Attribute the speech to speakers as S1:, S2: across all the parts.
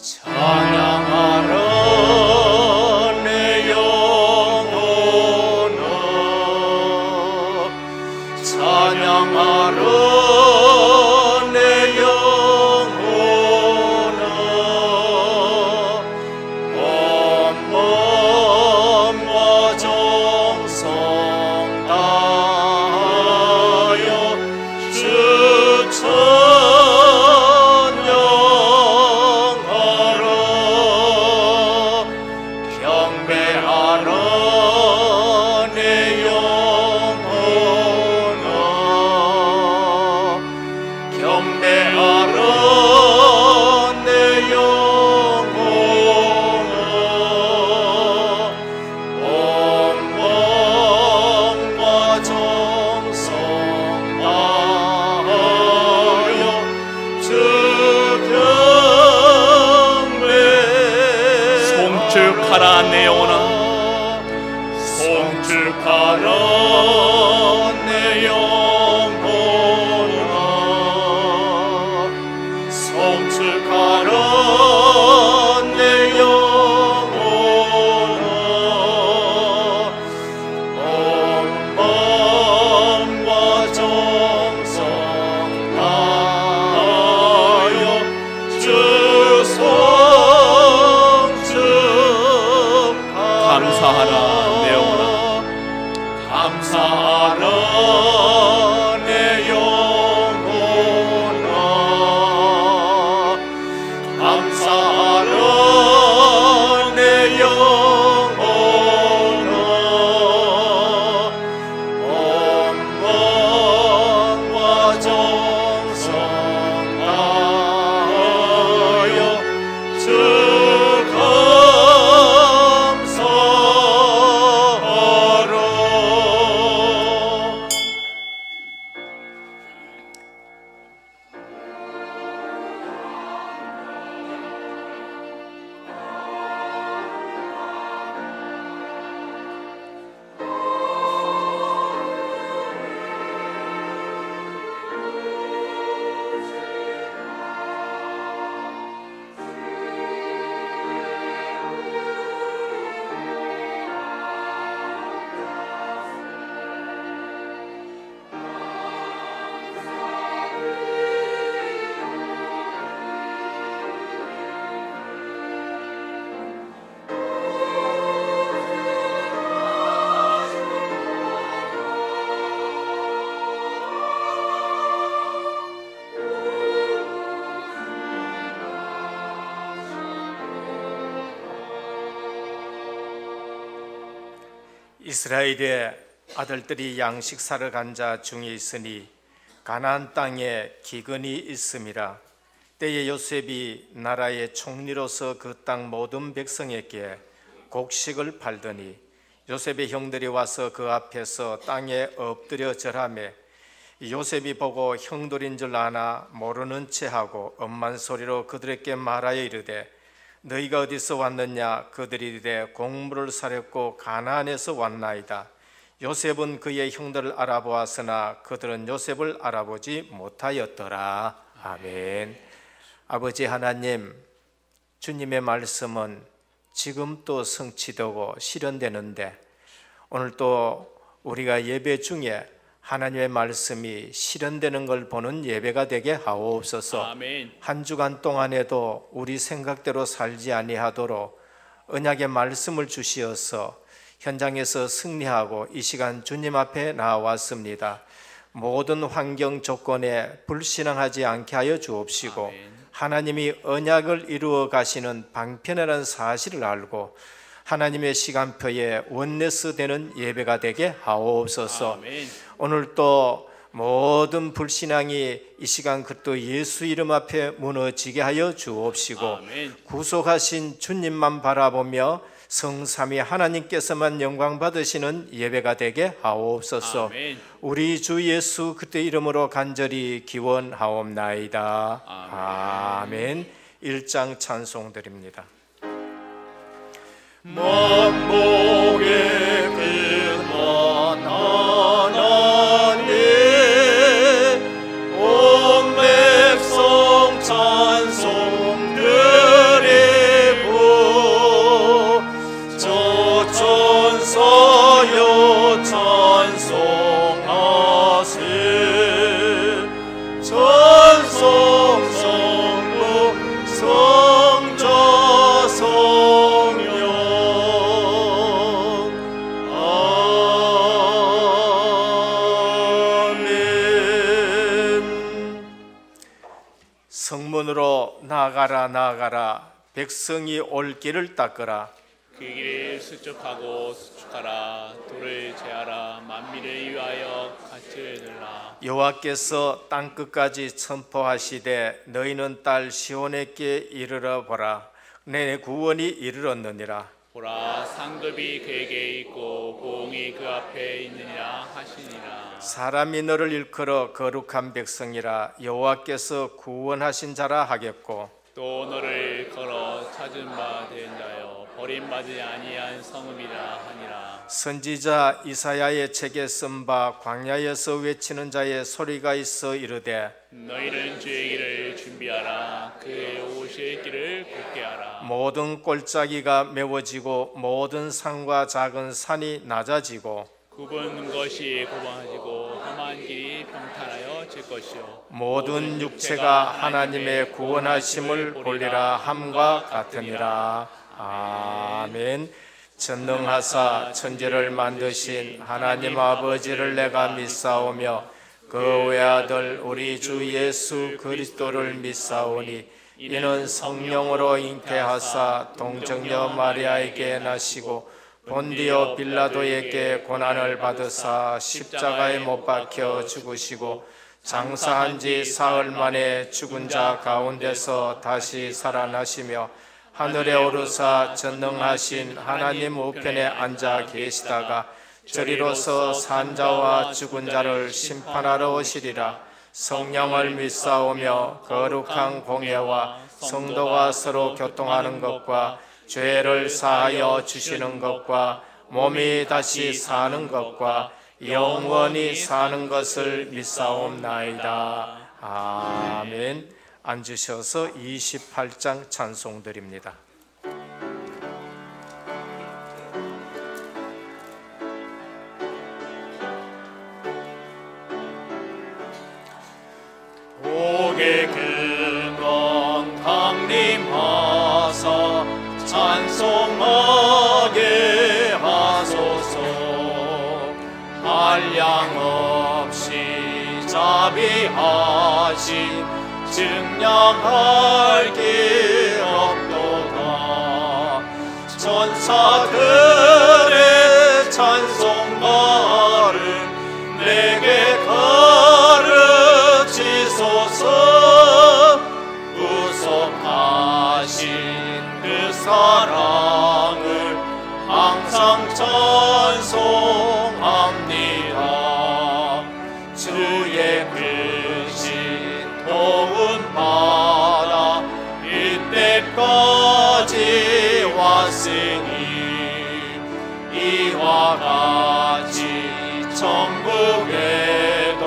S1: 찬양하라 내 영혼아, 찬양하라 내 영혼아. 온몸과 정성 다하여 주
S2: 송축하라 내 영혼아,
S1: 송축하라 내 영혼아, 송축하라 내 영혼아. 온몸과 정성 다하여 주
S2: 감사하라 내 영혼아,
S1: 감사하라 내 영혼아, 감사하라 내 영혼아. 온몸과 정성 다하여 주
S3: 이스라엘의 아들들이 양식 사러 간 자 중에 있으니 가나안 땅에 기근이 있음이라. 때에 요셉이 나라의 총리로서 그 땅 모든 백성에게 곡식을 팔더니 요셉의 형들이 와서 그 앞에서 땅에 엎드려 절하매 요셉이 보고 형들인 줄 아나 모르는 체하고 엄만 소리로 그들에게 말하여 이르되 너희가 어디서 왔느냐? 그들이 이르되 곡물을 사렵고 가나안에서 왔나이다. 요셉은 그의 형들을 알아보았으나 그들은 요셉을 알아보지 못하였더라. 아멘. 아버지 하나님, 주님의 말씀은 지금 또 성취되고 실현되는데 오늘 또 우리가 예배 중에 하나님의 말씀이 실현되는 걸 보는 예배가 되게 하옵소서.
S2: 아멘.
S3: 한 주간 동안에도 우리 생각대로 살지 아니하도록 언약의 말씀을 주시어서 현장에서 승리하고 이 시간 주님 앞에 나왔습니다. 모든 환경 조건에 불신앙하지 않게 하여 주옵시고
S2: 아멘.
S3: 하나님이 언약을 이루어 가시는 방편이라는 사실을 알고 하나님의 시간표에 원네스 되는 예배가 되게 하옵소서.
S2: 아멘.
S3: 오늘 또 모든 불신앙이 이 시간 그리스도 예수 이름 앞에 무너지게 하여 주옵시고
S2: 아멘.
S3: 구속하신 주님만 바라보며 성삼위 하나님께서만 영광 받으시는 예배가 되게 하옵소서.
S2: 아멘.
S3: 우리 주 예수 그리스도 이름으로 간절히 기원하옵나이다. 아멘. 1장 찬송 드립니다.
S1: 만복의 근원 하나님, 온 백성 찬송 드리
S3: 성문으로 나아가라 나아가라. 백성이 올 길을 닦으라.
S2: 그 길을 수축하고 수축하라. 돌을 제하라. 만민을 위하여 갓을 들라.
S3: 여호와께서 땅끝까지 선포하시되 너희는 딸 시온에게 이르러 보라. 내 구원이 이르렀느니라.
S2: 보라, 상급이 그에게 있고 보응이 그 앞에 있느니라 하시니라.
S3: 사람이 너를 일컬어 거룩한 백성이라. 여호와께서 구원하신 자라 하겠고
S2: 또 너를 걸어 찾은 바 된 자여 버림받지 아니한 성읍이라 하니라.
S3: 선지자 이사야의 책에 쓴 바 광야에서 외치는 자의 소리가 있어 이르되
S2: 너희는 주의 길을 준비하라. 그의 오실 길을 굳게 하라.
S3: 모든 골짜기가 메워지고 모든 산과 작은 산이 낮아지고
S2: 굽은 것이 고방해지고 험한 길이 평탄하여 질 것이요
S3: 모든 육체가 하나님의 구원하심을 보리라 함과 같으니라. 아멘. 전능하사 천지를 만드신 하나님 아버지를 내가 믿사오며 그 외아들 우리 주 예수 그리스도를 믿사오니 이는 성령으로 잉태하사 동정녀 마리아에게 나시고 본디오 빌라도에게 고난을 받으사 십자가에 못 박혀 죽으시고 장사한 지 사흘 만에 죽은 자 가운데서 다시 살아나시며 하늘에 오르사 전능하신 하나님 우편에 앉아 계시다가 저리로서 산자와 죽은 자를 심판하러 오시리라. 성령을 믿사오며 거룩한 공예와 성도가 서로 교통하는 것과 죄를 사하여 주시는 것과 몸이 다시 사는 것과 영원히 사는 것을 믿사옵나이다. 아멘. 앉으셔서 28장 찬송 드립니다.
S1: 복의 근원 강림하사 찬송하게 하소서. 한량 없이 자비하신 증량할 길 없도다. 천사들의 찬송가를 내게 가르치소서. 구속하신 그 사랑을 항상 찬송합니다. 주의 크신 도움 받아 이때까지 왔으니 이와 같이 천국에도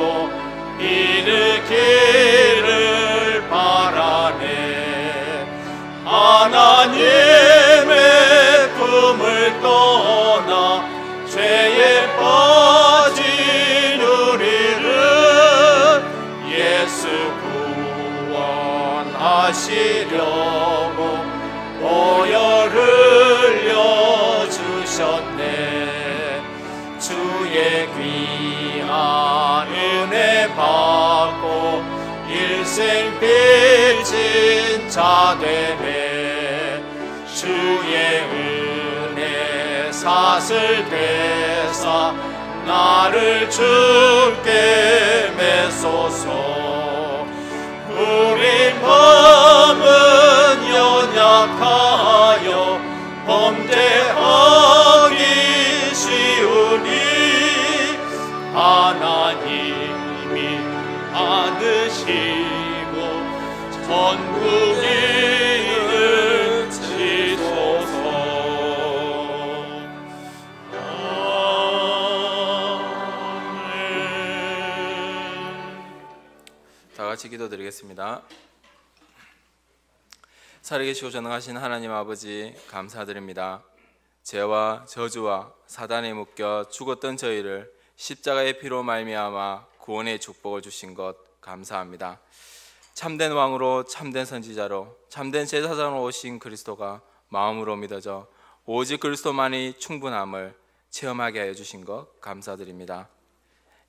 S1: 이르기를 바라네. 하나님의 품을 떠나 죄에 빠진 우리를 예수 구원하시려고 보혈 흘려주셨네. 주의 귀한 은혜 받고 일생 빚진 자 되네. 주의 은혜 사슬 되사 나를 주께 메소서. 우리 마음은 연약하여 범죄하기 쉬우니 하나님이 안으시고 천국을 지소서.
S4: 다 같이 기도드리겠습니다. 살아계시고 전능하신 하나님 아버지 감사드립니다. 죄와 저주와 사단에 묶여 죽었던 저희를 십자가의 피로 말미암아 구원의 축복을 주신 것 감사합니다. 참된 왕으로 참된 선지자로 참된 제사장으로 오신 그리스도가 마음으로 믿어져 오직 그리스도만이 충분함을 체험하게 하여 주신 것 감사드립니다.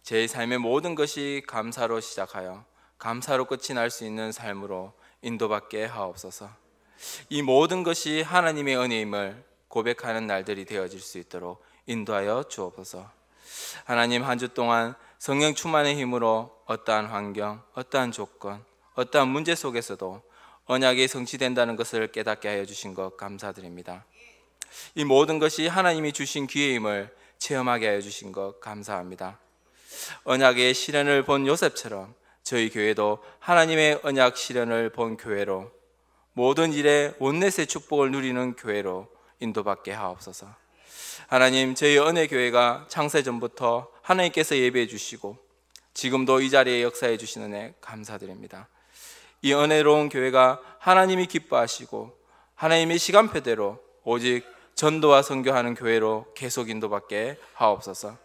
S4: 제 삶의 모든 것이 감사로 시작하여 감사로 끝이 날 수 있는 삶으로 인도받게 하옵소서. 이 모든 것이 하나님의 은혜임을 고백하는 날들이 되어질 수 있도록 인도하여 주옵소서. 하나님, 한 주 동안 성령 충만의 힘으로 어떠한 환경, 어떠한 조건, 어떠한 문제 속에서도 언약이 성취된다는 것을 깨닫게 하여 주신 것 감사드립니다. 이 모든 것이 하나님이 주신 기회임을 체험하게 하여 주신 것 감사합니다. 언약의 실현을 본 요셉처럼 저희 교회도 하나님의 언약 실현을 본 교회로, 모든 일에 온넷의 축복을 누리는 교회로 인도받게 하옵소서. 하나님, 저희 은혜교회가 창세전부터 하나님께서 예배해 주시고 지금도 이 자리에 역사해 주시는 은혜 감사드립니다. 이 은혜로운 교회가 하나님이 기뻐하시고 하나님의 시간표대로 오직 전도와 선교하는 교회로 계속 인도받게 하옵소서.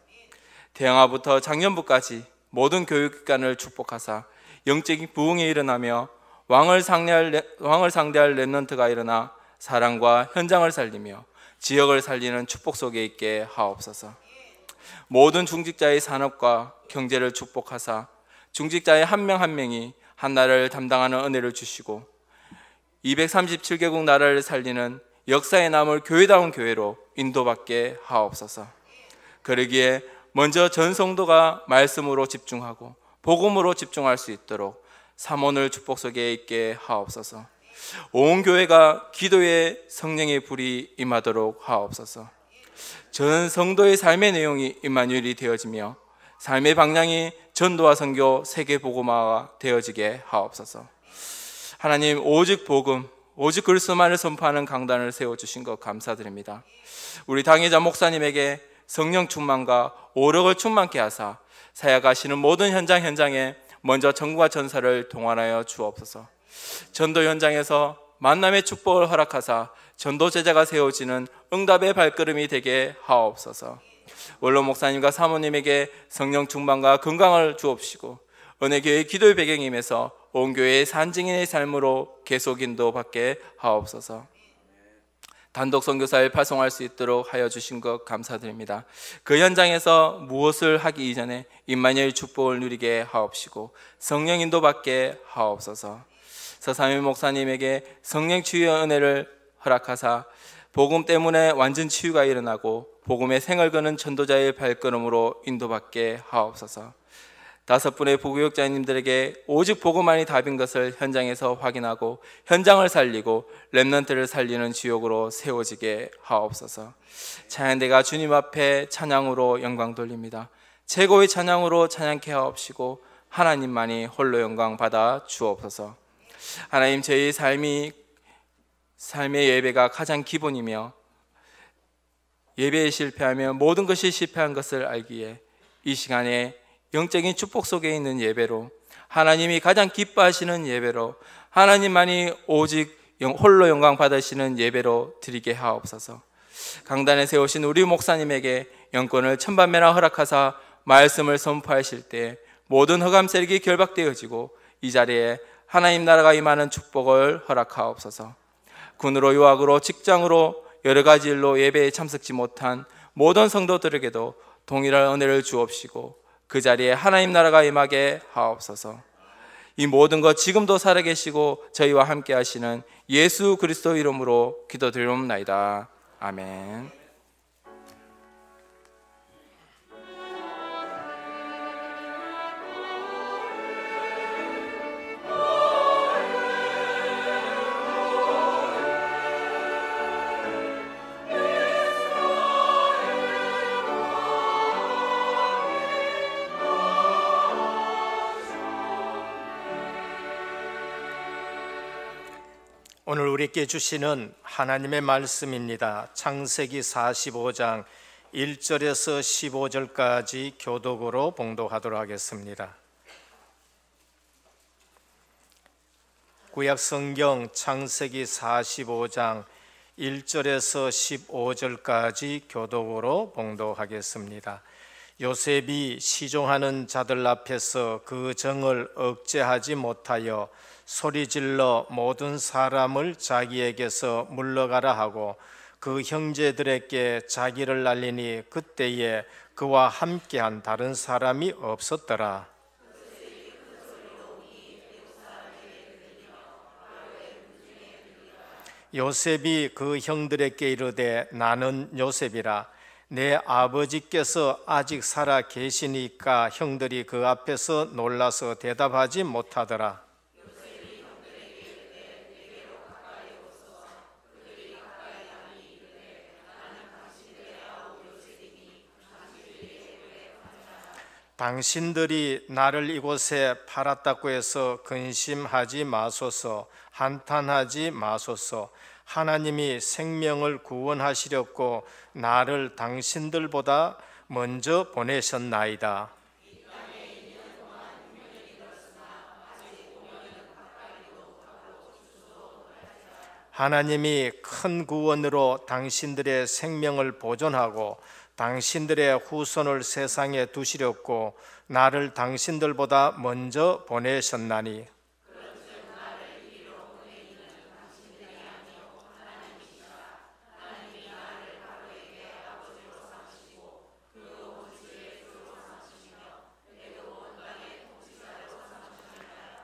S4: 태영아부터 작년부까지 모든 교육기관을 축복하사 영적인 부흥이 일어나며 왕을 상대할 렘넌트가 일어나 사랑과 현장을 살리며 지역을 살리는 축복 속에 있게 하옵소서. 모든 중직자의 산업과 경제를 축복하사 중직자의 한 명 한 명이 한 나라를 담당하는 은혜를 주시고 237개국 나라를 살리는 역사에 남을 교회다운 교회로 인도받게 하옵소서. 그러기에 먼저 전 성도가 말씀으로 집중하고 복음으로 집중할 수 있도록 삼원을 축복 속에 있게 하옵소서. 온 교회가 기도에 성령의 불이 임하도록 하옵소서. 전 성도의 삶의 내용이 임마누엘이 되어지며 삶의 방향이 전도와 선교 세계 복음화가 되어지게 하옵소서. 하나님, 오직 복음, 오직 그리스도만을 선포하는 강단을 세워주신 것 감사드립니다. 우리 당회자 목사님에게 성령 충만과 오력을 충만케 하사 사역하시는 모든 현장에 먼저 전구와 전사를 동원하여 주옵소서. 전도 현장에서 만남의 축복을 허락하사 전도 제자가 세워지는 응답의 발걸음이 되게 하옵소서. 원로 목사님과 사모님에게 성령 충만과 건강을 주옵시고 은혜교회의 기도의 배경임에서 온 교회의 산증인의 삶으로 계속 인도받게 하옵소서. 단독 선교사를 파송할 수 있도록 하여 주신 것 감사드립니다. 그 현장에서 무엇을 하기 이전에 임마누엘 축복을 누리게 하옵시고 성령 인도받게 하옵소서. 서삼일 목사님에게 성령 치유의 은혜를 허락하사 복음 때문에 완전 치유가 일어나고 복음의 생을 거는 전도자의 발걸음으로 인도받게 하옵소서. 5분의 부교육자님들에게 오직 복음만이 답인 것을 현장에서 확인하고 현장을 살리고 렘넌트를 살리는 지역으로 세워지게 하옵소서. 찬양대가 주님 앞에 찬양으로 영광 돌립니다. 최고의 찬양으로 찬양케 하옵시고 하나님만이 홀로 영광 받아 주옵소서. 하나님, 저희 삶의 예배가 가장 기본이며 예배에 실패하면 모든 것이 실패한 것을 알기에 이 시간에 영적인 축복 속에 있는 예배로, 하나님이 가장 기뻐하시는 예배로, 하나님만이 오직 홀로 영광 받으시는 예배로 드리게 하옵소서. 강단에 세우신 우리 목사님에게 영권을 천반매나 허락하사 말씀을 선포하실 때 모든 흑암 세력이 결박되어지고 이 자리에 하나님 나라가 임하는 축복을 허락하옵소서. 군으로 유학으로 직장으로 여러 가지 일로 예배에 참석지 못한 모든 성도들에게도 동일한 은혜를 주옵시고 그 자리에 하나님 나라가 임하게 하옵소서. 이 모든 것 지금도 살아계시고 저희와 함께 하시는 예수 그리스도 이름으로 기도드리옵나이다. 아멘.
S3: 오늘 우리께 주시는 하나님의 말씀입니다. 창세기 45장 1절에서 15절까지 교독으로 봉독하도록 하겠습니다. 구약 성경 창세기 45장 1절에서 15절까지 교독으로 봉독하겠습니다. 요셉이 시종하는 자들 앞에서 그 정을 억제하지 못하여 소리질러 모든 사람을 자기에게서 물러가라 하고 그 형제들에게 자기를 날리니 그때에 그와 함께한 다른 사람이 없었더라. 요셉이 그 형들에게 이르되 나는 요셉이라. 내 아버지께서 아직 살아 계시니까 형들이 그 앞에서 놀라서 대답하지 못하더라. 당신들이 나를 이곳에 팔았다고 해서 근심하지 마소서, 한탄하지 마소서. 하나님이 생명을 구원하시려고 나를 당신들보다 먼저 보내셨나이다. 하나님이 큰 구원으로 당신들의 생명을 보존하고 당신들의 후손을 세상에 두시렸고 나를 당신들보다 먼저 보내셨나니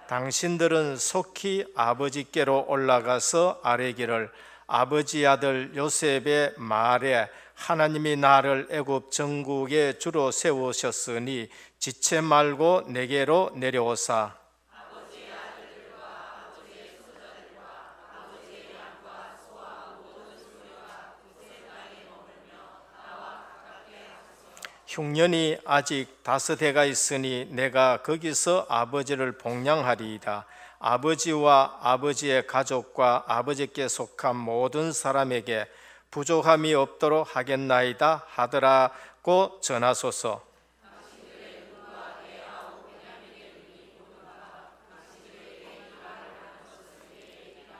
S3: 당신들은 속히 아버지께로 올라가서 아뢰기를 아버지 아들 요셉의 말에 하나님이 나를 애굽 전국의 주로 세우셨으니 지체 말고 내게로 내려오사 흉년이 아직 5해가 있으니 내가 거기서 아버지를 복양하리이다. 아버지와 아버지의 가족과 아버지께 속한 모든 사람에게 부족함이 없도록 하겠나이다 하더라고 전하소서.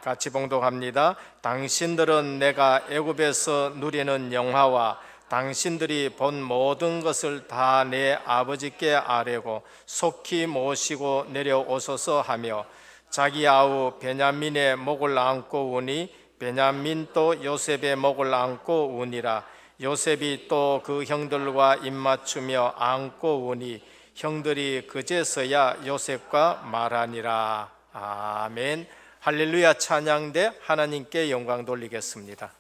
S3: 같이 봉독합니다. 당신들은 내가 애굽에서 누리는 영화와 당신들이 본 모든 것을 다 내 아버지께 아뢰고 속히 모시고 내려오소서 하며 자기 아우 베냐민의 목을 안고 우니 베냐민도 요셉의 목을 안고 우니라. 요셉이 또 그 형들과 입맞추며 안고 우니 형들이 그제서야 요셉과 말하니라. 아멘. 할렐루야. 찬양대 하나님께 영광 돌리겠습니다.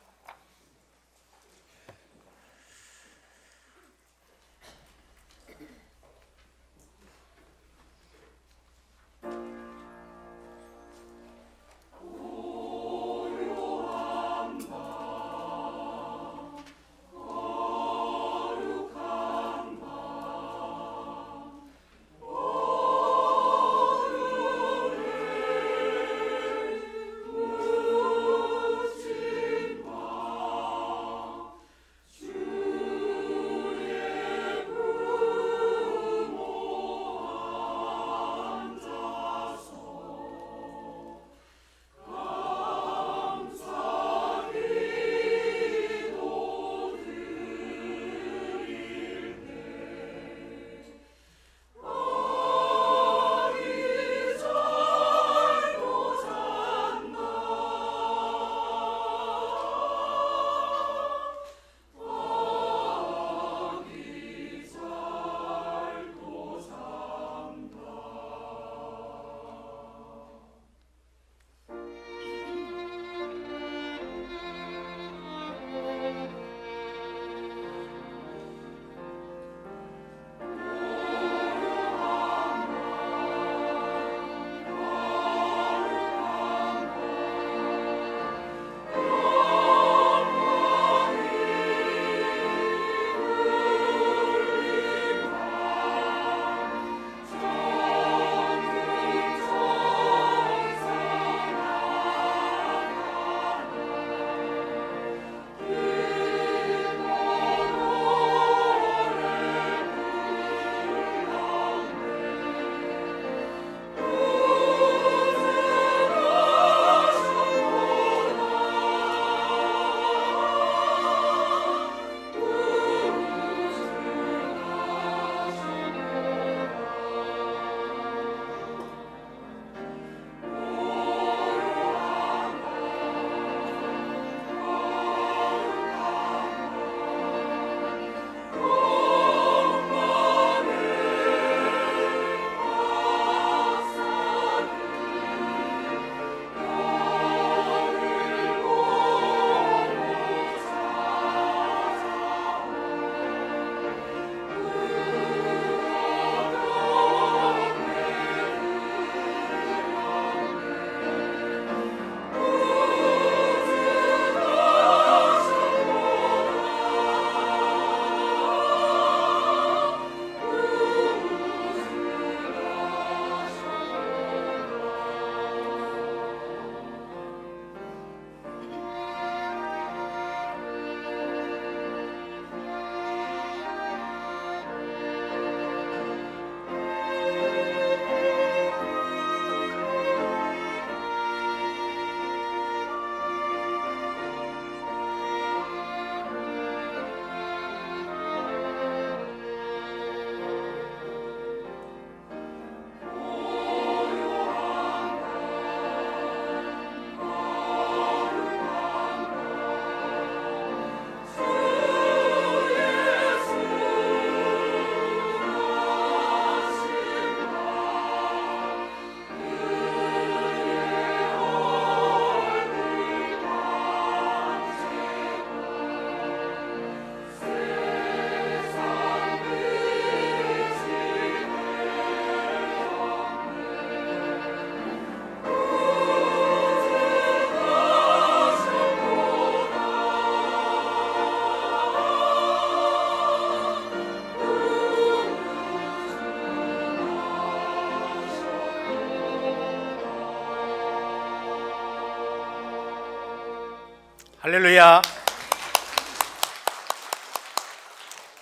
S3: 할렐루야.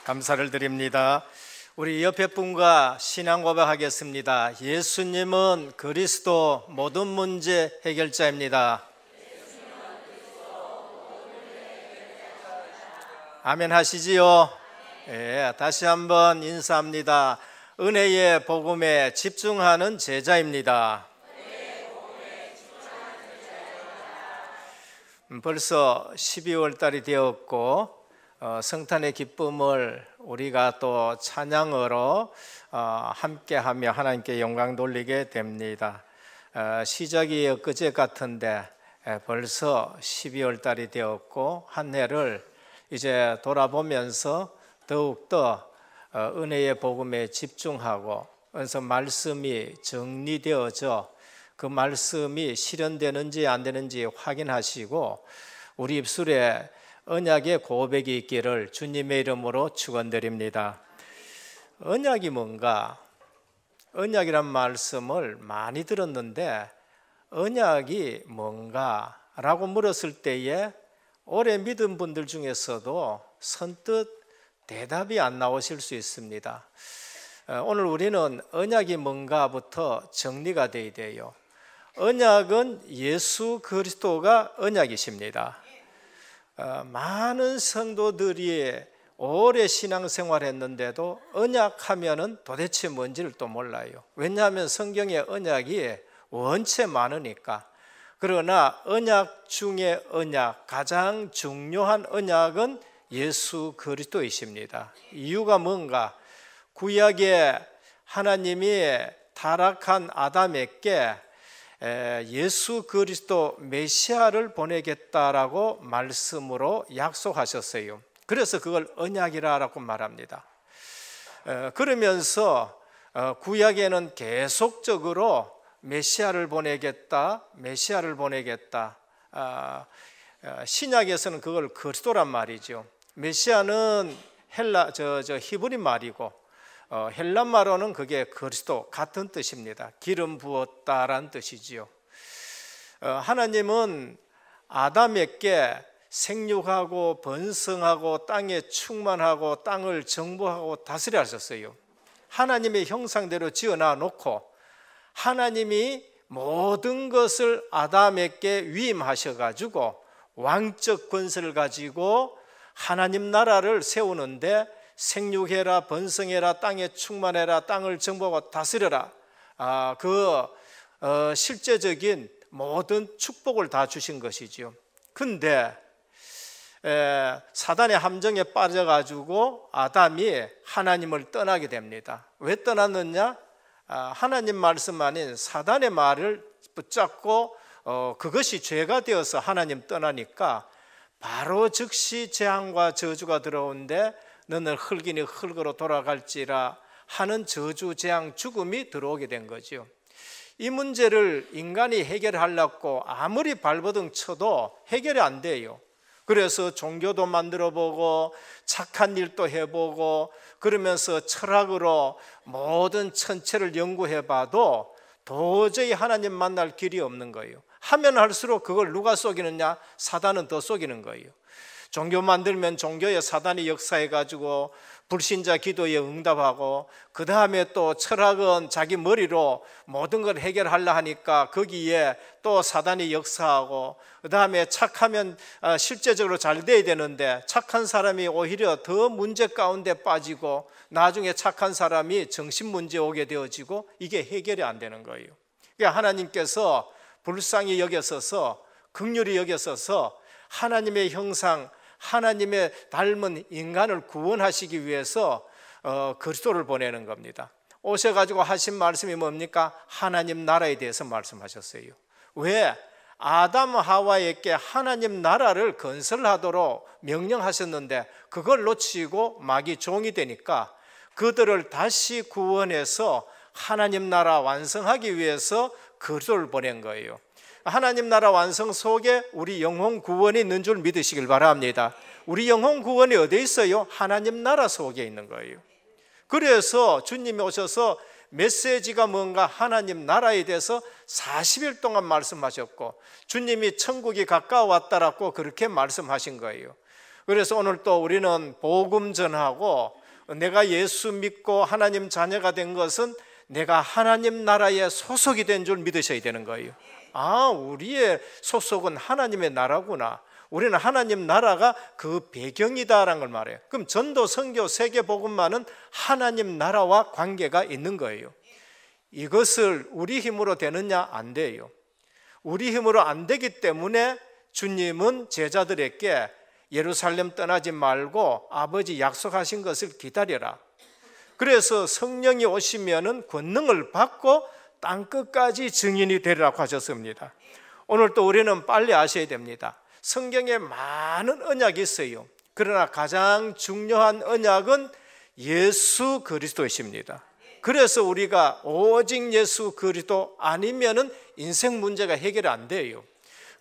S3: 감사를 드립니다. 우리 옆에 분과 신앙 고백하겠습니다. 예수님은 그리스도 모든 문제 해결자입니다. 아멘 하시지요? 예, 다시 한번 인사합니다. 은혜의 복음에 집중하는 제자입니다. 벌써 12월 달이 되었고 성탄의 기쁨을 우리가 또 찬양으로 함께하며 하나님께 영광 돌리게 됩니다. 시작이 엊그제 같은데 벌써 12월 달이 되었고 한 해를 이제 돌아보면서 더욱더 은혜의 복음에 집중하고 그래서 말씀이 정리되어져 그 말씀이 실현되는지 안 되는지 확인하시고 우리 입술에 언약의 고백이 있기를 주님의 이름으로 축원드립니다. 언약이 뭔가? 언약이란 말씀을 많이 들었는데 언약이 뭔가? 라고 물었을 때에 오래 믿은 분들 중에서도 선뜻 대답이 안 나오실 수 있습니다. 오늘 우리는 언약이 뭔가부터 정리가 돼야 돼요. 언약은 예수 그리스도가 언약이십니다. 많은 성도들이 오래 신앙생활 했는데도 언약하면은 도대체 뭔지를 또 몰라요. 왜냐하면 성경에 언약이 원체 많으니까. 그러나 언약 중에 언약, 가장 중요한 언약은 예수 그리스도이십니다. 이유가 뭔가? 구약에 하나님이 타락한 아담에게 예수 그리스도 메시아를 보내겠다라고 말씀으로 약속하셨어요. 그래서 그걸 언약이라고 말합니다. 그러면서 구약에는 계속적으로 메시아를 보내겠다, 메시아를 보내겠다. 신약에서는 그걸 그리스도란 말이죠. 메시아는 히브리 말이고 헬란말로는 그게 그리스도 같은 뜻입니다. 기름 부었다라는 뜻이지요. 하나님은 아담에게 생육하고 번성하고 땅에 충만하고 땅을 정복하고 다스려 하셨어요. 하나님의 형상대로 지어놔 놓고 하나님이 모든 것을 아담에게 위임하셔가지고 왕적 권세를 가지고 하나님 나라를 세우는데 생육해라, 번성해라, 땅에 충만해라, 땅을 정복하고 다스려라. 실제적인 모든 축복을 다 주신 것이죠. 근데 사단의 함정에 빠져가지고 아담이 하나님을 떠나게 됩니다. 왜 떠났느냐? 하나님 말씀 아닌 사단의 말을 붙잡고 그것이 죄가 되어서 하나님 떠나니까 바로 즉시 재앙과 저주가 들어오는데 너는 흙이니 흙으로 돌아갈지라 하는 저주, 재앙, 죽음이 들어오게 된 거죠. 이 문제를 인간이 해결하려고 아무리 발버둥 쳐도 해결이 안 돼요. 그래서 종교도 만들어보고 착한 일도 해보고 그러면서 철학으로 모든 천체를 연구해봐도 도저히 하나님 만날 길이 없는 거예요. 하면 할수록 그걸 누가 속이느냐? 사단은 더 속이는 거예요. 종교 만들면 종교에 사단이 역사해가지고 불신자 기도에 응답하고 그 다음에 또 철학은 자기 머리로 모든 걸 해결하려 하니까 거기에 또 사단이 역사하고 그 다음에 착하면 실제적으로 잘 돼야 되는데 착한 사람이 오히려 더 문제 가운데 빠지고 나중에 착한 사람이 정신문제 오게 되어지고 이게 해결이 안 되는 거예요. 그러니까 하나님께서 불쌍히 여겨서서 긍휼히 여겨서서 하나님의 형상 하나님의 닮은 인간을 구원하시기 위해서 그리스도를 보내는 겁니다. 오셔가지고 하신 말씀이 뭡니까? 하나님 나라에 대해서 말씀하셨어요. 왜? 아담 하와에게 하나님 나라를 건설하도록 명령하셨는데 그걸 놓치고 마귀 종이 되니까 그들을 다시 구원해서 하나님 나라 완성하기 위해서 그리스도를 보낸 거예요. 하나님 나라 완성 속에 우리 영혼 구원이 있는 줄 믿으시길 바랍니다. 우리 영혼 구원이 어디에 있어요? 하나님 나라 속에 있는 거예요. 그래서 주님이 오셔서 메시지가 뭔가 하나님 나라에 대해서 40일 동안 말씀하셨고 주님이 천국이 가까워왔다라고 그렇게 말씀하신 거예요. 그래서 오늘 또 우리는 복음 전하고 내가 예수 믿고 하나님 자녀가 된 것은 내가 하나님 나라에 소속이 된 줄 믿으셔야 되는 거예요. 우리의 소속은 하나님의 나라구나. 우리는 하나님 나라가 그 배경이다라는 걸 말해요. 그럼 전도, 선교, 세계 복음만은 하나님 나라와 관계가 있는 거예요. 이것을 우리 힘으로 되느냐? 안 돼요. 우리 힘으로 안 되기 때문에 주님은 제자들에게 예루살렘 떠나지 말고 아버지 약속하신 것을 기다려라. 그래서 성령이 오시면은 권능을 받고 땅끝까지 증인이 되리라고 하셨습니다. 오늘 또 우리는 빨리 아셔야 됩니다. 성경에 많은 언약이 있어요. 그러나 가장 중요한 언약은 예수 그리스도이십니다. 그래서 우리가 오직 예수 그리스도 아니면은 인생 문제가 해결이 안 돼요.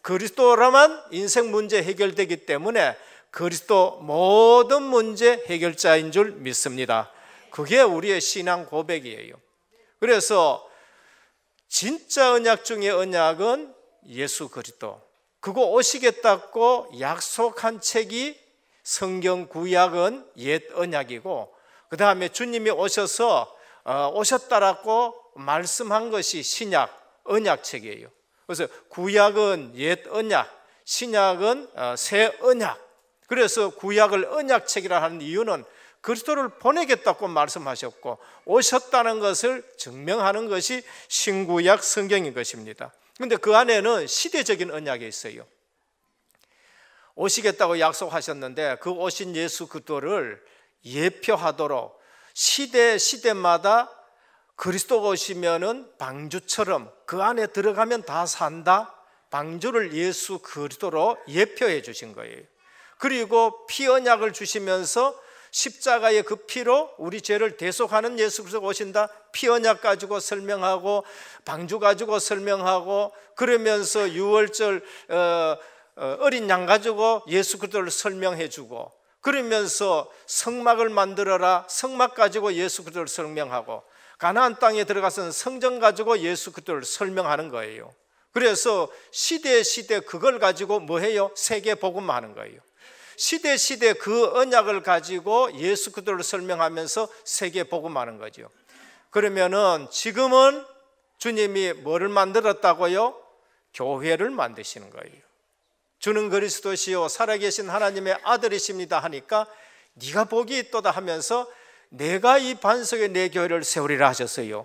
S3: 그리스도라만 인생 문제 해결되기 때문에 그리스도 모든 문제 해결자인 줄 믿습니다. 그게 우리의 신앙 고백이에요. 그래서 진짜 언약 중의 언약은 예수 그리스도, 그거 오시겠다고 약속한 책이 성경 구약은 옛 언약이고, 그 다음에 주님이 오셔서 오셨다라고 말씀한 것이 신약 언약책이에요. 그래서 구약은 옛 언약, 신약은 새 언약. 그래서 구약을 언약책이라 하는 이유는 그리스도를 보내겠다고 말씀하셨고 오셨다는 것을 증명하는 것이 신구약 성경인 것입니다. 그런데 그 안에는 시대적인 언약이 있어요. 오시겠다고 약속하셨는데 그 오신 예수 그리스도를 예표하도록 시대마다 그리스도가 오시면은 방주처럼 그 안에 들어가면 다 산다, 방주를 예수 그리스도로 예표해 주신 거예요. 그리고 피 언약을 주시면서 십자가의 그 피로 우리 죄를 대속하는 예수 그리스도가 오신다, 피 언약 가지고 설명하고 방주 가지고 설명하고, 그러면서 유월절 어린 양 가지고 예수 그리스도를 설명해 주고, 그러면서 성막을 만들어라, 성막 가지고 예수 그리스도를 설명하고, 가나안 땅에 들어가서는 성전 가지고 예수 그리스도를 설명하는 거예요. 그래서 시대 그걸 가지고 뭐 해요? 세계 복음하는 거예요. 시대 그 언약을 가지고 예수 그리스도를 설명하면서 세계 복음하는 거죠. 그러면은 지금은 주님이 뭐를 만들었다고요? 교회를 만드시는 거예요. 주는 그리스도시요 살아계신 하나님의 아들이십니다 하니까 네가 복이 있도다 하면서 내가 이 반석에 내 교회를 세우리라 하셨어요.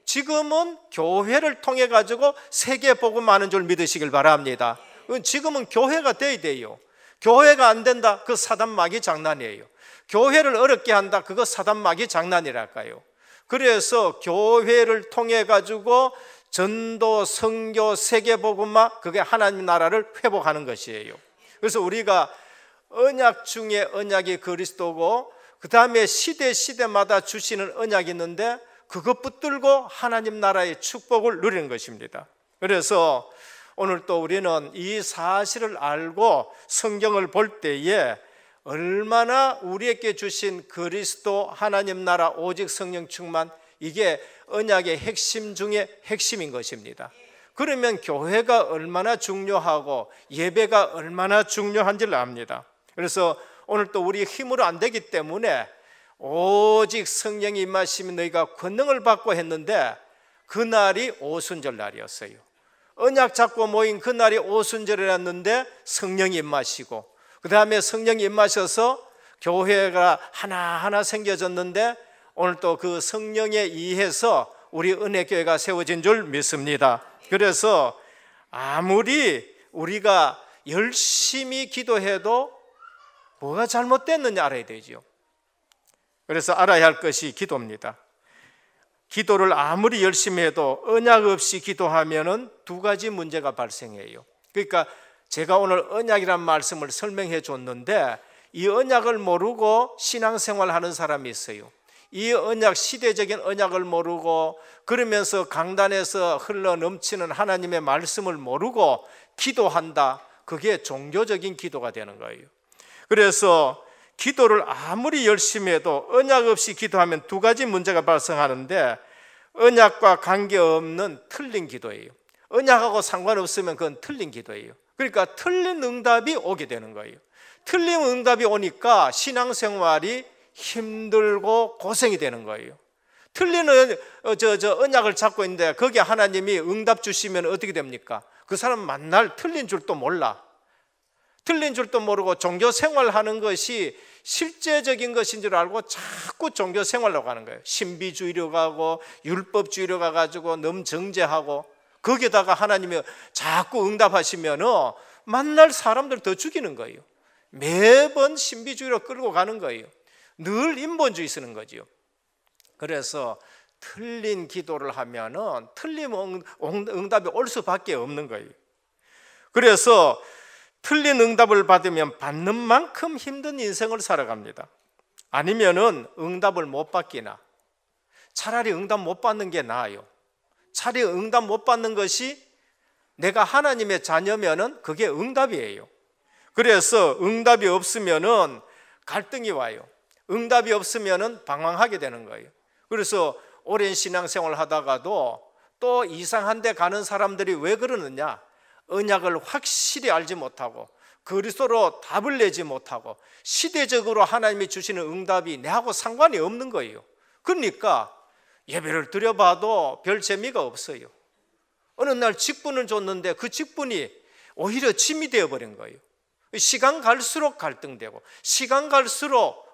S3: 지금은 교회를 통해 가지고 세계 복음하는 줄 믿으시길 바랍니다. 지금은 교회가 돼야 돼요. 교회가 안 된다, 그 사단 마귀 장난이에요. 교회를 어렵게 한다, 그거 사단 마귀 장난이랄까요. 그래서 교회를 통해 가지고 전도, 선교, 세계복음화, 그게 하나님 나라를 회복하는 것이에요. 그래서 우리가 언약 중에 언약이 그리스도고, 그 다음에 시대마다 주시는 언약이 있는데 그것 붙들고 하나님 나라의 축복을 누리는 것입니다. 그래서 오늘 또 우리는 이 사실을 알고 성경을 볼 때에 얼마나 우리에게 주신 그리스도 하나님 나라 오직 성령 충만, 이게 언약의 핵심 중에 핵심인 것입니다. 그러면 교회가 얼마나 중요하고 예배가 얼마나 중요한지를 압니다. 그래서 오늘 또 우리 힘으로 안 되기 때문에 오직 성령이 임하시면 너희가 권능을 받고 했는데 그날이 오순절 날이었어요. 언약 잡고 모인 그날이 오순절이었는데 성령이 임하시고, 그 다음에 성령이 임하셔서 교회가 하나하나 생겨졌는데 오늘 또 그 성령에 의해서 우리 은혜교회가 세워진 줄 믿습니다. 그래서 아무리 우리가 열심히 기도해도 뭐가 잘못됐느냐 알아야 되죠. 그래서 알아야 할 것이 기도입니다. 기도를 아무리 열심히 해도 언약 없이 기도하면은 두 가지 문제가 발생해요. 그러니까 제가 오늘 언약이란 말씀을 설명해 줬는데 이 언약을 모르고 신앙생활 하는 사람이 있어요. 이 언약, 시대적인 언약을 모르고 그러면서 강단에서 흘러 넘치는 하나님의 말씀을 모르고 기도한다. 그게 종교적인 기도가 되는 거예요. 그래서 기도를 아무리 열심히 해도 언약 없이 기도하면 두 가지 문제가 발생하는데, 언약과 관계없는 틀린 기도예요. 언약하고 상관없으면 그건 틀린 기도예요. 그러니까 틀린 응답이 오게 되는 거예요. 틀린 응답이 오니까 신앙생활이 힘들고 고생이 되는 거예요. 틀린 언약을 잡고 있는데 거기에 하나님이 응답 주시면 어떻게 됩니까? 그 사람 만날 틀린 줄도 몰라. 틀린 줄도 모르고 종교 생활하는 것이 실제적인 것인 줄 알고 자꾸 종교 생활로 가는 거예요. 신비주의로 가고 율법주의로 가가지고 너무 정죄하고, 거기에다가 하나님이 자꾸 응답하시면 만날 사람들 더 죽이는 거예요. 매번 신비주의로 끌고 가는 거예요. 늘 인본주의 쓰는 거죠. 그래서 틀린 기도를 하면은 틀린 응답이 올 수밖에 없는 거예요. 그래서 틀린 응답을 받으면 받는 만큼 힘든 인생을 살아갑니다. 아니면은 응답을 못 받기나, 차라리 응답 못 받는 게 나아요. 차라리 응답 못 받는 것이, 내가 하나님의 자녀면은 그게 응답이에요. 그래서 응답이 없으면은 갈등이 와요. 응답이 없으면은 방황하게 되는 거예요. 그래서 오랜 신앙생활 하다가도 또 이상한 데 가는 사람들이 왜 그러느냐? 언약을 확실히 알지 못하고 그리스도로 답을 내지 못하고 시대적으로 하나님이 주시는 응답이 내하고 상관이 없는 거예요. 그러니까 예배를 드려봐도 별 재미가 없어요. 어느 날 직분을 줬는데 그 직분이 오히려 짐이 되어버린 거예요. 시간 갈수록 갈등되고, 시간 갈수록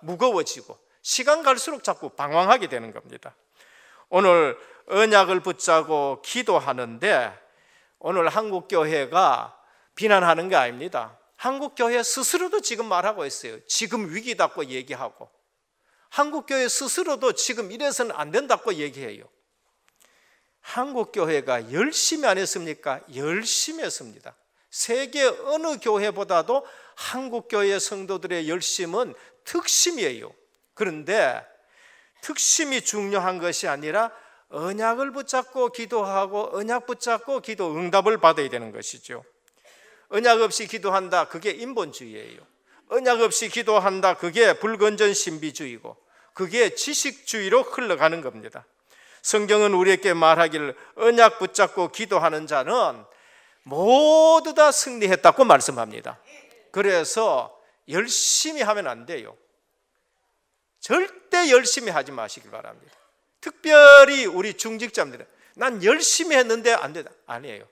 S3: 무거워지고, 시간 갈수록 자꾸 방황하게 되는 겁니다. 오늘 언약을 붙잡고 기도하는데, 오늘 한국교회가 비난하는 게 아닙니다. 한국교회 스스로도 지금 말하고 있어요. 지금 위기다고 얘기하고, 한국교회 스스로도 지금 이래서는 안 된다고 얘기해요. 한국교회가 열심히 안 했습니까? 열심히 했습니다. 세계 어느 교회보다도 한국교회 성도들의 열심은 특심이에요. 그런데 특심이 중요한 것이 아니라 언약을 붙잡고 기도하고, 언약 붙잡고 기도 응답을 받아야 되는 것이죠. 언약 없이 기도한다, 그게 인본주의예요. 언약 없이 기도한다, 그게 불건전 신비주의고, 그게 지식주의로 흘러가는 겁니다. 성경은 우리에게 말하기를 언약 붙잡고 기도하는 자는 모두 다 승리했다고 말씀합니다. 그래서 열심히 하면 안 돼요. 절대 열심히 하지 마시길 바랍니다. 특별히 우리 중직자들은 난 열심히 했는데 안 된다, 아니에요.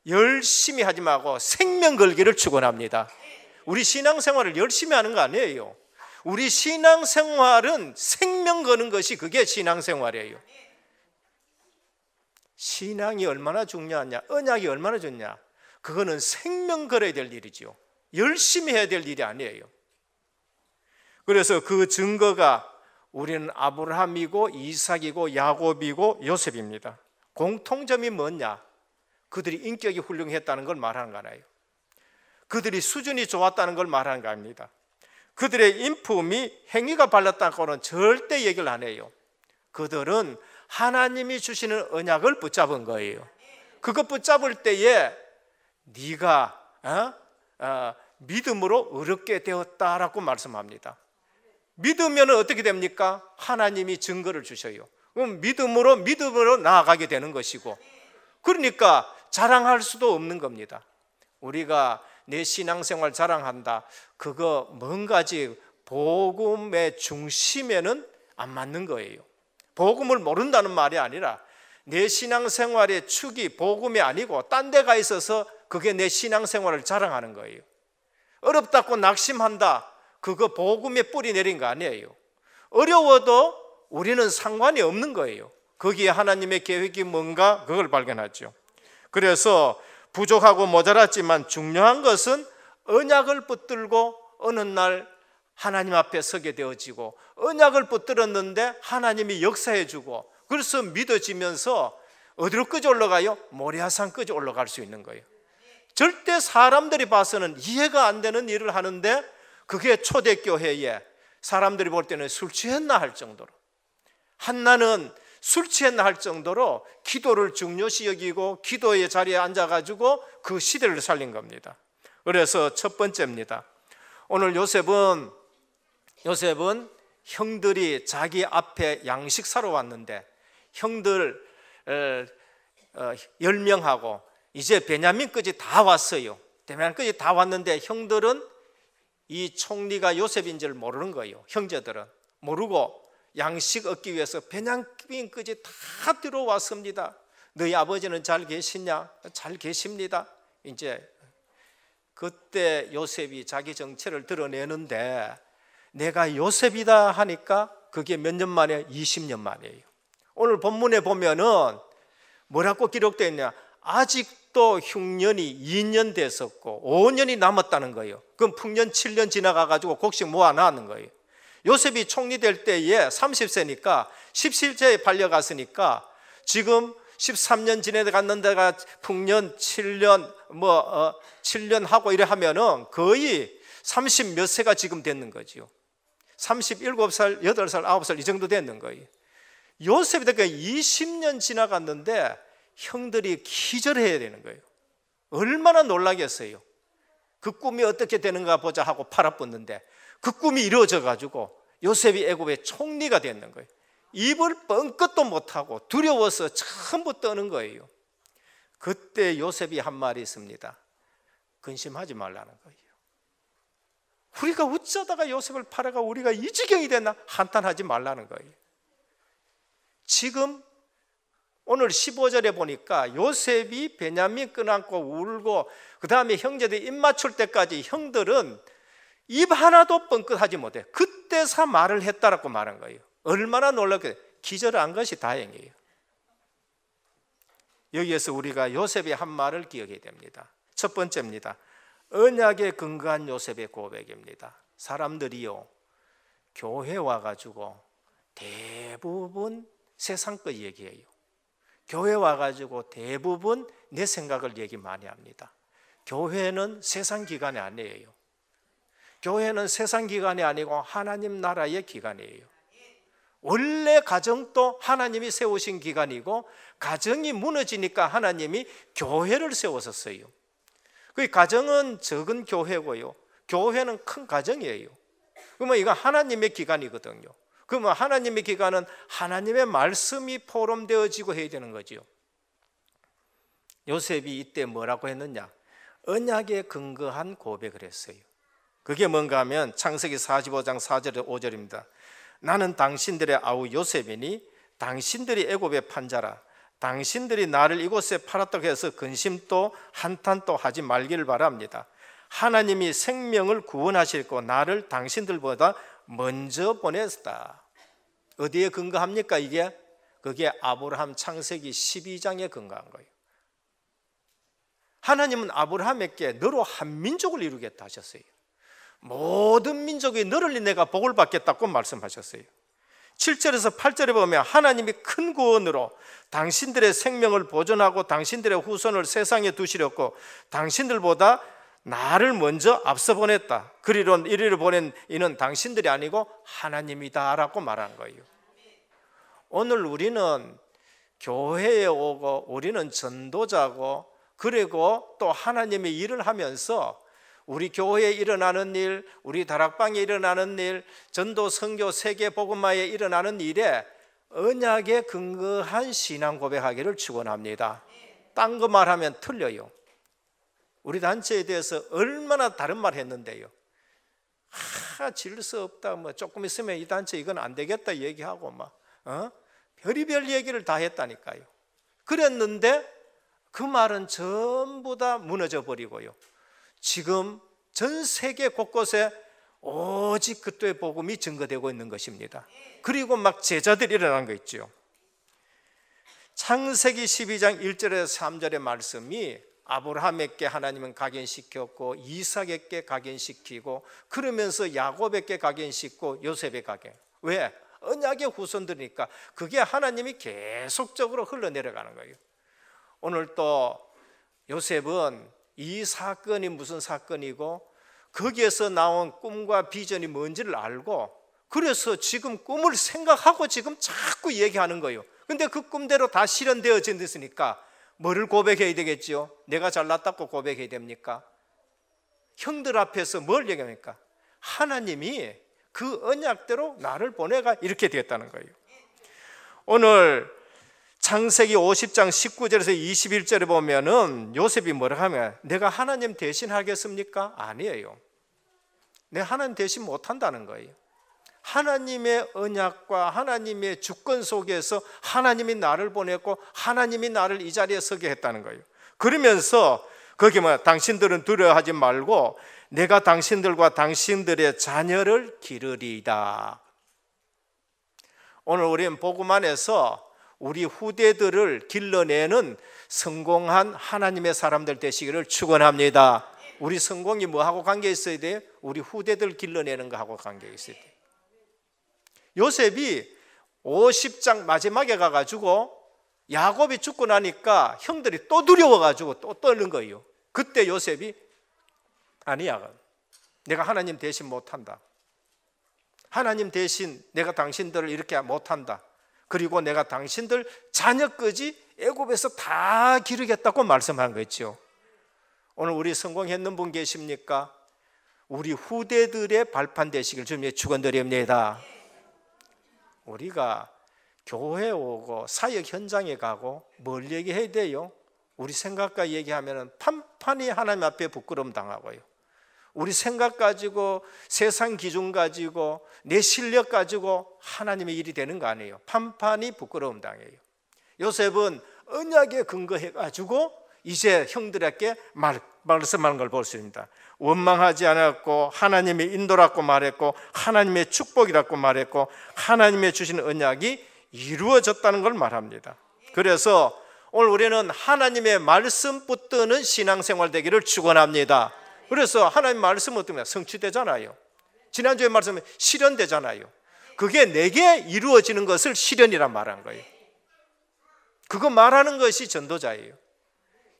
S3: 열심히 하지 말고 생명 걸기를 축원합니다. 우리 신앙생활을 열심히 하는 거 아니에요. 우리 신앙생활은 생명 거는 것이 그게 신앙생활이에요. 신앙이 얼마나 중요하냐, 언약이 얼마나 좋냐, 그거는 생명 걸어야 될 일이죠. 열심히 해야 될 일이 아니에요. 그래서 그 증거가 우리는 아브라함이고 이삭이고 야곱이고 요셉입니다. 공통점이 뭐냐? 그들이 인격이 훌륭했다는 걸 말하는 거 아니에요. 그들이 수준이 좋았다는 걸 말하는 거 아닙니다. 그들의 인품이 행위가 발랐다고는 절대 얘기를 안 해요. 그들은 하나님이 주시는 언약을 붙잡은 거예요. 그거 붙잡을 때에 네가 믿음으로 의롭게 되었다라고 말씀합니다. 믿으면 어떻게 됩니까? 하나님이 증거를 주셔요. 그럼 믿음으로 나아가게 되는 것이고, 그러니까 자랑할 수도 없는 겁니다. 우리가 내 신앙생활 자랑한다, 그거 뭔가지 복음의 중심에는 안 맞는 거예요. 복음을 모른다는 말이 아니라 내 신앙생활의 축이 복음이 아니고 딴 데가 있어서 그게 내 신앙생활을 자랑하는 거예요. 어렵다고 낙심한다, 그거 복음에 뿌리 내린 거 아니에요. 어려워도 우리는 상관이 없는 거예요. 거기에 하나님의 계획이 뭔가 그걸 발견하죠. 그래서 부족하고 모자랐지만 중요한 것은 언약을 붙들고 어느 날 하나님 앞에 서게 되어지고, 언약을 붙들었는데 하나님이 역사해 주고, 그래서 믿어지면서 어디로 끄져 올라가요? 모리아산 끄져 올라갈 수 있는 거예요. 절대 사람들이 봐서는 이해가 안 되는 일을 하는데 그게 초대교회에 사람들이 볼 때는 술 취했나 할 정도로, 한나는 술 취했나 할 정도로 기도를 중요시 여기고 기도의 자리에 앉아가지고 그 시대를 살린 겁니다. 그래서 첫 번째입니다. 오늘 요셉은 형들이 자기 앞에 양식 사러 왔는데 형들 10명하고 이제 베냐민까지 다 왔어요. 베냐민까지 다 왔는데 형들은 이 총리가 요셉인 줄 모르는 거예요. 형제들은 모르고 양식 얻기 위해서 베냐민까지 다 들어왔습니다. 너희 아버지는 잘 계시냐? 잘 계십니다. 이제 그때 요셉이 자기 정체를 드러내는데 내가 요셉이다 하니까 그게 몇 년 만에? 20년 만이에요. 오늘 본문에 보면은 뭐라고 기록되어 있냐? 아직도 흉년이 2년 됐었고 5년이 남았다는 거예요. 그럼 풍년 7년 지나가가지고 곡식 모아놨는 거예요. 요셉이 총리 될 때에 30세니까 17세에 팔려갔으니까 지금 13년 지내갔는데가 풍년 7년 7년 하고 이래 하면은 거의 30 몇 세가 지금 됐는 거죠. 37살, 8살, 9살 이 정도 됐는 거예요. 요셉이 되니까 20년 지나갔는데 형들이 기절해야 되는 거예요. 얼마나 놀라겠어요. 그 꿈이 어떻게 되는가 보자 하고 팔아붙는데 그 꿈이 이루어져 가지고 요셉이 애굽의 총리가 됐는 거예요. 입을 뻥끗도 못하고 두려워서 전부 떠는 거예요. 그때 요셉이 한 말이 있습니다. 근심하지 말라는 거예요. 우리가 어쩌다가 요셉을 팔아가 우리가 이 지경이 됐나? 한탄하지 말라는 거예요. 지금 오늘 15절에 보니까 요셉이 베냐민 끈안고 울고 그 다음에 형제들이 입 맞출 때까지 형들은 입 하나도 뻥끗하지 못해. 그때서 말을 했다라고 말한 거예요. 얼마나 놀랍게 기절한 것이 다행이에요. 여기에서 우리가 요셉의 한 말을 기억해야 됩니다. 첫 번째입니다. 언약에 근거한 요셉의 고백입니다. 사람들이요 교회 와가지고 대부분 세상 거 얘기해요. 교회 와가지고 대부분 내 생각을 얘기 많이 합니다. 교회는 세상 기관이 아니에요. 교회는 세상 기관이 아니고 하나님 나라의 기관이에요. 원래 가정도 하나님이 세우신 기관이고 가정이 무너지니까 하나님이 교회를 세웠었어요. 그 가정은 작은 교회고요. 교회는 큰 가정이에요. 그러면 이건 하나님의 기관이거든요. 그러면 하나님의 기관은 하나님의 말씀이 포럼되어지고 해야 되는 거죠. 요셉이 이때 뭐라고 했느냐? 언약에 근거한 고백을 했어요. 그게 뭔가 하면 창세기 45장 4절 5절입니다. 나는 당신들의 아우 요셉이니 당신들이 애굽에 판 자라. 당신들이 나를 이곳에 팔았다고 해서 근심도 한탄도 하지 말기를 바랍니다. 하나님이 생명을 구원하시고 나를 당신들보다 먼저 보냈다. 어디에 근거합니까 이게? 그게 아브라함 창세기 12장에 근거한 거예요. 하나님은 아브라함에게 너로 한 민족을 이루겠다 하셨어요. 모든 민족이 너를 내가 복을 받겠다고 말씀하셨어요. 7절에서 8절에 보면 하나님이 큰 구원으로 당신들의 생명을 보존하고 당신들의 후손을 세상에 두시렸고 당신들보다 나를 먼저 앞서 보냈다. 그리론 이리를 보낸 이는 당신들이 아니고 하나님이다 라고 말한 거예요. 오늘 우리는 교회에 오고 우리는 전도자고 그리고 또 하나님의 일을 하면서 우리 교회에 일어나는 일, 우리 다락방에 일어나는 일, 전도 선교 세계 복음화에 일어나는 일에 언약에 근거한 신앙 고백하기를 축원합니다. 딴 거 말하면 틀려요. 우리 단체에 대해서 얼마나 다른 말 했는데요. 질서 없다. 뭐 조금 있으면 이 단체 이건 안 되겠다 얘기하고 막 별의별 얘기를 다 했다니까요. 그랬는데 그 말은 전부 다 무너져 버리고요. 지금 전 세계 곳곳에 오직 그때의 복음이 증거되고 있는 것입니다. 그리고 막 제자들이 일어난 거 있죠. 창세기 12장 1절에서 3절의 말씀이 아브라함에게 하나님은 각인시켰고 이삭에게 각인시키고 그러면서 야곱에게 각인시키고 요셉에 각인. 왜? 언약의 후손들이니까 그게 하나님이 계속적으로 흘러내려가는 거예요. 오늘 또 요셉은 이 사건이 무슨 사건이고 거기에서 나온 꿈과 비전이 뭔지를 알고 그래서 지금 꿈을 생각하고 지금 자꾸 얘기하는 거예요. 근데 그 꿈대로 다 실현되어졌으니까 뭐를 고백해야 되겠죠? 내가 잘났다고 고백해야 됩니까? 형들 앞에서 뭘 얘기합니까? 하나님이 그 언약대로 나를 보내가 이렇게 되었다는 거예요. 오늘 창세기 50장 19절에서 21절에 보면은 요셉이 뭐라 하면 내가 하나님 대신 하겠습니까? 아니에요. 내가 하나님 대신 못한다는 거예요. 하나님의 언약과 하나님의 주권 속에서 하나님이 나를 보냈고 하나님이 나를 이 자리에 서게 했다는 거예요. 그러면서 거기 당신들은 두려워하지 말고 내가 당신들과 당신들의 자녀를 기르리이다. 오늘 우리는 복음 안에서 우리 후대들을 길러내는 성공한 하나님의 사람들 되시기를 축원합니다. 우리 성공이 뭐하고 관계 있어야 돼요? 우리 후대들 길러내는 거하고 관계 있어야 돼요. 요셉이 50장 마지막에 가가지고 야곱이 죽고 나니까 형들이 또 두려워가지고 또 떠는 거예요. 그때 요셉이 아니야, 내가 하나님 대신 못한다. 하나님 대신 내가 당신들을 이렇게 못한다. 그리고 내가 당신들 자녀까지 애굽에서 다 기르겠다고 말씀한 거죠. 오늘 우리 성공했는 분 계십니까? 우리 후대들의 발판 되시길 주님의 축원드립니다. 우리가 교회에 오고 사역 현장에 가고 뭘 얘기해야 돼요? 우리 생각과 얘기하면 판판히 하나님 앞에 부끄러움 당하고요. 우리 생각 가지고 세상 기준 가지고 내 실력 가지고 하나님의 일이 되는 거 아니에요. 판판히 부끄러움 당해요. 요셉은 언약에 근거해 가지고 이제 형들에게 말씀하는 걸 볼 수 있습니다. 원망하지 않았고 하나님의 인도라고 말했고 하나님의 축복이라고 말했고 하나님의 주신 언약이 이루어졌다는 걸 말합니다. 그래서 오늘 우리는 하나님의 말씀 붙드는 신앙생활 되기를 축원합니다. 그래서 하나님 말씀은 어떻게 성취되잖아요. 지난주에 말씀은 실현되잖아요. 그게 내게 이루어지는 것을 실현이란 말한 거예요. 그거 말하는 것이 전도자예요.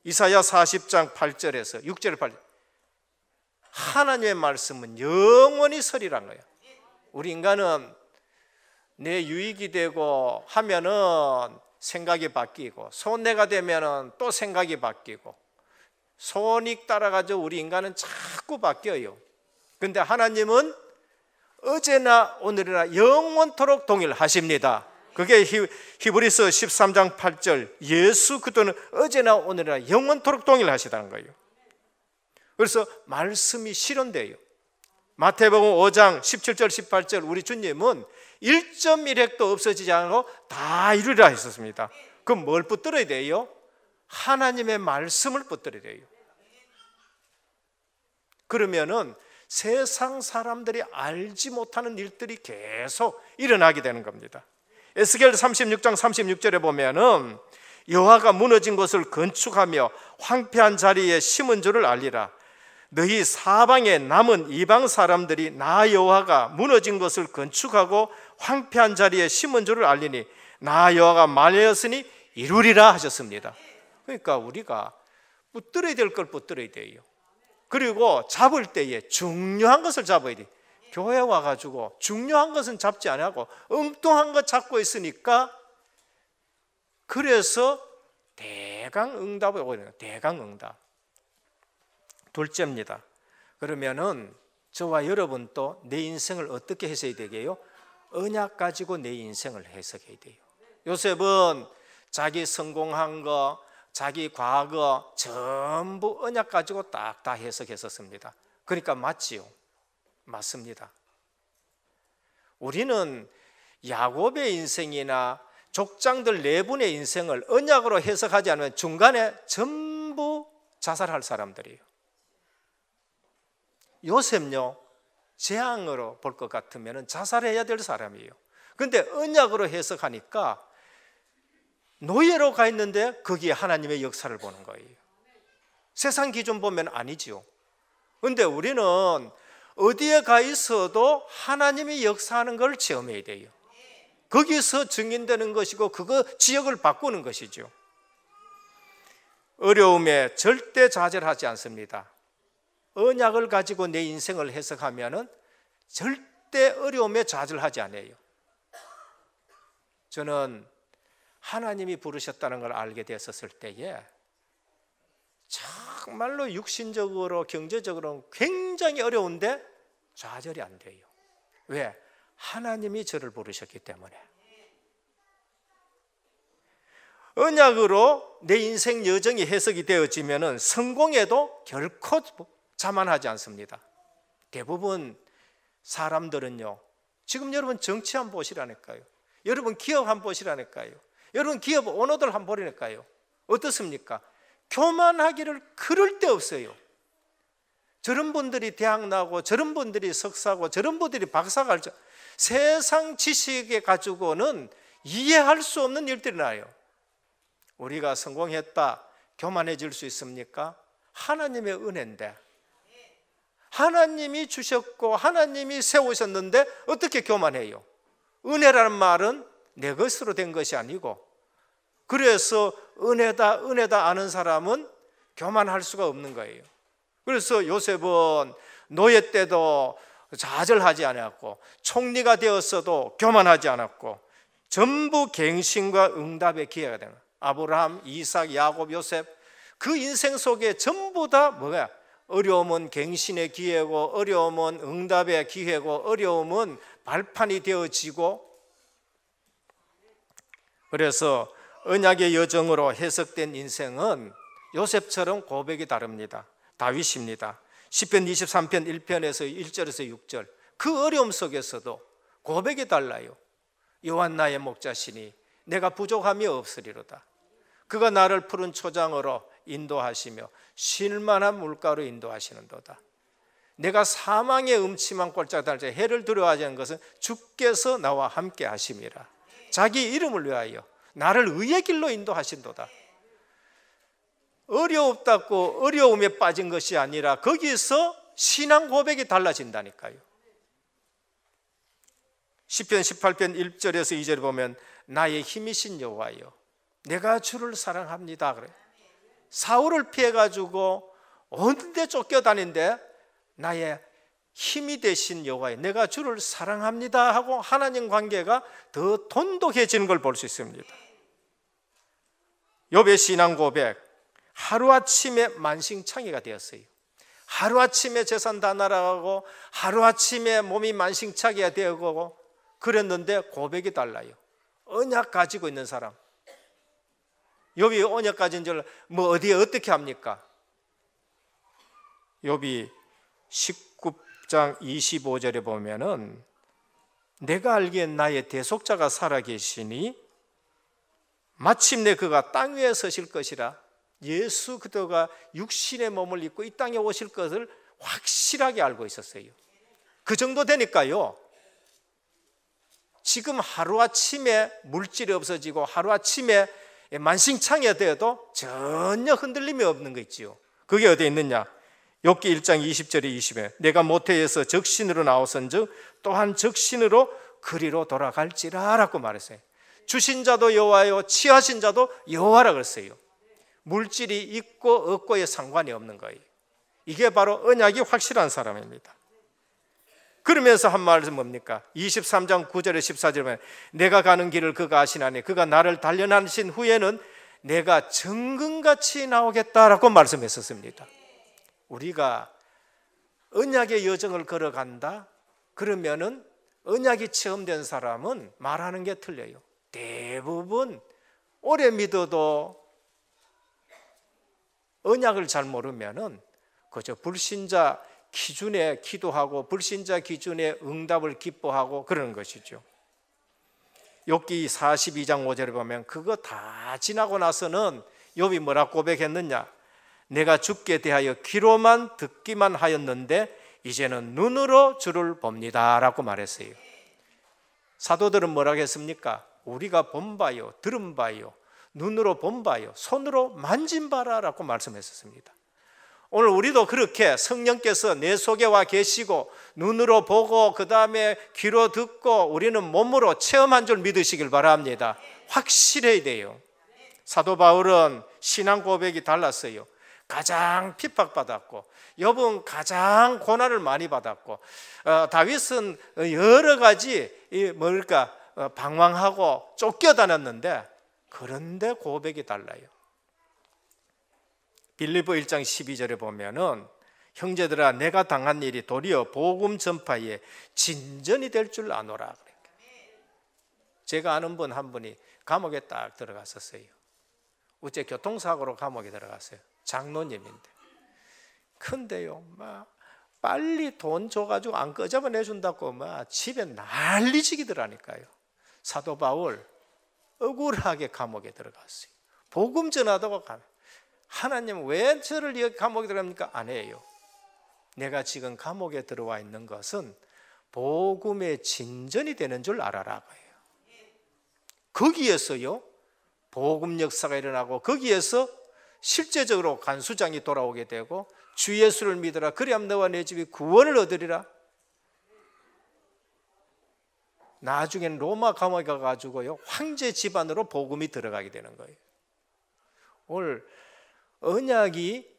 S3: 이사야 40장 8절에서 6절 8절 하나님의 말씀은 영원히 서리란 거예요. 우리 인간은 내 유익이 되고 하면은 생각이 바뀌고 손해가 되면은 또 생각이 바뀌고 손익 따라가지고 우리 인간은 자꾸 바뀌어요. 그런데 하나님은 어제나 오늘이나 영원토록 동일하십니다. 그게 히브리서 13장 8절 예수 그리스도는 어제나 오늘이나 영원토록 동일하시다는 거예요. 그래서 말씀이 실현돼요. 마태복음 5장 17절 18절 우리 주님은 1.1획도 없어지지 않고 다 이루리라 했었습니다. 그럼 뭘 붙들어야 돼요? 하나님의 말씀을 붙들어야 돼요. 그러면은 세상 사람들이 알지 못하는 일들이 계속 일어나게 되는 겁니다. 에스겔 36장 36절에 보면은 여호와가 무너진 곳을 건축하며 황폐한 자리에 심은 줄을 알리라. 너희 사방에 남은 이방 사람들이 나 여호와가 무너진 것을 건축하고 황폐한 자리에 심은 줄을 알리니 나 여호와가 말하였으니 이루리라 하셨습니다. 그러니까 우리가 붙들어야 될 걸 붙들어야 돼요. 그리고 잡을 때에 중요한 것을 잡아야 돼요. 교회 와가지고 중요한 것은 잡지 않고 엉뚱한 것 잡고 있으니까 그래서 대강응답을 오게 돼요. 대강응답. 둘째입니다. 그러면은 저와 여러분도 내 인생을 어떻게 해석해야 되게요? 언약 가지고 내 인생을 해석해야 돼요. 요셉은 자기 성공한 거, 자기 과거 전부 언약 가지고 딱 다 해석했었습니다. 그러니까 맞지요. 맞습니다. 우리는 야곱의 인생이나 족장들 네 분의 인생을 언약으로 해석하지 않으면 중간에 전부 자살할 사람들이에요. 요셉요, 재앙으로 볼 것 같으면 자살해야 될 사람이에요. 그런데 언약으로 해석하니까 노예로 가 있는데 거기에 하나님의 역사를 보는 거예요. 세상 기준 보면 아니지요. 그런데 우리는 어디에 가 있어도 하나님이 역사하는 걸 체험해야 돼요. 거기서 증인되는 것이고 그거 지역을 바꾸는 것이죠. 어려움에 절대 좌절하지 않습니다. 언약을 가지고 내 인생을 해석하면은 절대 어려움에 좌절하지 않아요. 저는 하나님이 부르셨다는 걸 알게 됐었을 때에 정말로 육신적으로 경제적으로 굉장히 어려운데 좌절이 안 돼요. 왜? 하나님이 저를 부르셨기 때문에. 언약으로 내 인생 여정이 해석이 되어지면 성공에도 결코 자만하지 않습니다. 대부분 사람들은요, 지금 여러분 정치 한번 보시라니까요. 여러분 기업 한번 보시라니까요. 여러분 기업 오너들 한번 보라니까요. 어떻습니까? 교만하기를 그럴 데 없어요. 저런 분들이 대학 나고 저런 분들이 석사고 저런 분들이 박사 갈 줄, 세상 지식에 가지고는 이해할 수 없는 일들이 나요. 우리가 성공했다 교만해질 수 있습니까? 하나님의 은혜인데, 하나님이 주셨고 하나님이 세우셨는데 어떻게 교만해요? 은혜라는 말은 내 것으로 된 것이 아니고, 그래서 은혜다 아는 사람은 교만할 수가 없는 거예요. 그래서 요셉은 노예 때도 좌절하지 않았고, 총리가 되었어도 교만하지 않았고, 전부 갱신과 응답의 기회가 되는, 아브라함, 이삭, 야곱, 요셉, 그 인생 속에 전부 다 뭐야? 어려움은 갱신의 기회고, 어려움은 응답의 기회고, 어려움은 발판이 되어지고. 그래서 언약의 여정으로 해석된 인생은 요셉처럼 고백이 다릅니다. 다윗입니다. 시편 23편 1편에서 1절에서 6절, 그 어려움 속에서도 고백이 달라요. 여호와 나의 목자시니 내가 부족함이 없으리로다. 그가 나를 푸른 초장으로 인도하시며 쉴만한 물가로 인도하시는도다. 내가 사망의 음침한 꼴짝 달자 해를 두려워하지 않는 것은 주께서 나와 함께 하심이라. 자기 이름을 위하여 나를 의의 길로 인도하신도다. 어려웠다고 어려움에 빠진 것이 아니라 거기서 신앙 고백이 달라진다니까요. 시편 18편 1절에서 2절에 보면 나의 힘이신 여호와여 내가 주를 사랑합니다 그래. 사울을 피해가지고 어딘데 쫓겨다닌데 나의 힘이 되신 여호와여 내가 주를 사랑합니다 하고 하나님 관계가 더 돈독해지는 걸 볼 수 있습니다. 욥의 신앙 고백, 하루아침에 만신창이가 되었어요. 하루아침에 재산 다 날아가고 하루아침에 몸이 만신창이가 되고 그랬는데 고백이 달라요. 언약 가지고 있는 사람, 욥이 언약 가진 줄 뭐 어디에 어떻게 합니까? 욥이 19장 25절에 보면은 내가 알기엔 나의 대속자가 살아계시니 마침내 그가 땅 위에 서실 것이라. 예수 그리스도가 육신의 몸을 입고 이 땅에 오실 것을 확실하게 알고 있었어요. 그 정도 되니까요, 지금 하루아침에 물질이 없어지고 하루아침에 만신창이가 되어도 전혀 흔들림이 없는 거 있지요. 그게 어디에 있느냐? 욥기 1장 20절에 20에 내가 모태에서 적신으로 나오선즉 또한 적신으로 그리로 돌아갈지라 라고 말했어요. 주신 자도 여호와요 취하신 자도 여호와라 그랬어요. 물질이 있고 없고에 상관이 없는 거예요. 이게 바로 언약이 확실한 사람입니다. 그러면서 한 말은 뭡니까? 23장 9절에 14절에 보면 내가 가는 길을 그가 아시나니 그가 나를 단련하신 후에는 내가 정금같이 나오겠다라고 말씀했었습니다. 우리가 언약의 여정을 걸어간다 그러면은 언약이 체험된 사람은 말하는 게 틀려요. 대부분 오래 믿어도 언약을 잘 모르면은 그저 불신자 기준에 기도하고 불신자 기준에 응답을 기뻐하고 그러는 것이죠. 욥기 42장 5절에 보면 그거 다 지나고 나서는 욥이 뭐라 고백했느냐? 내가 주께 대하여 귀로만 듣기만 하였는데 이제는 눈으로 주를 봅니다 라고 말했어요. 사도들은 뭐라고 했습니까? 우리가 본 바요, 들은 바요, 눈으로 본 바요, 손으로 만진 바라 라고 말씀했었습니다. 오늘 우리도 그렇게 성령께서 내 속에 와 계시고 눈으로 보고 그 다음에 귀로 듣고 우리는 몸으로 체험한 줄 믿으시길 바랍니다. 확실해야 돼요. 사도 바울은 신앙 고백이 달랐어요. 가장 핍박받았고 욥은 가장 고난을 많이 받았고 다윗은 여러 가지 방황하고 쫓겨다녔는데 그런데 고백이 달라요. 빌립보 1장 12절에 보면은 형제들아 내가 당한 일이 도리어 복음 전파에 진전이 될 줄 아노라. 제가 아는 분 한 분이 감옥에 딱 들어갔었어요. 어째 교통사고로 감옥에 들어갔어요. 장로님인데. 근데요, 막 빨리 돈 줘가지고 안 끄집어내준다고 막 집에 난리치기더라니까요. 사도 바울 억울하게 감옥에 들어갔어요. 복음 전하다가 하나님 왜 저를 여기 감옥에 들어갑니까? 안 해요. 내가 지금 감옥에 들어와 있는 것은 복음의 진전이 되는 줄 알아라고요. 거기에서요 복음 역사가 일어나고 거기에서 실제적으로 간수장이 돌아오게 되고 주 예수를 믿으라 그리하면 너와 내 집이 구원을 얻으리라. 나중에는 로마 감옥에 가가지고요 황제 집안으로 복음이 들어가게 되는 거예요. 오늘 언약이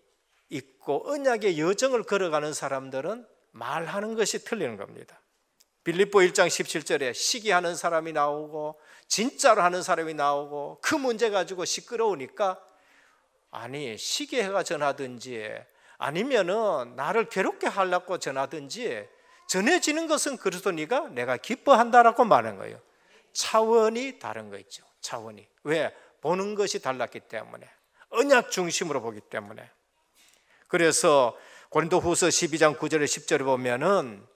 S3: 있고 언약의 여정을 걸어가는 사람들은 말하는 것이 틀리는 겁니다. 빌립보 1장 17절에 시기하는 사람이 나오고 진짜로 하는 사람이 나오고 그 문제 가지고 시끄러우니까 아니 시기해가 전하든지 아니면은 나를 괴롭게 하려고 전하든지 전해지는 것은 그리스도니까 내가 기뻐한다라고 말하는 거예요. 차원이 다른 거 있죠. 차원이. 왜? 보는 것이 달랐기 때문에 언약 중심으로 보기 때문에. 그래서 고린도후서 12장 9절에 10절에 보면은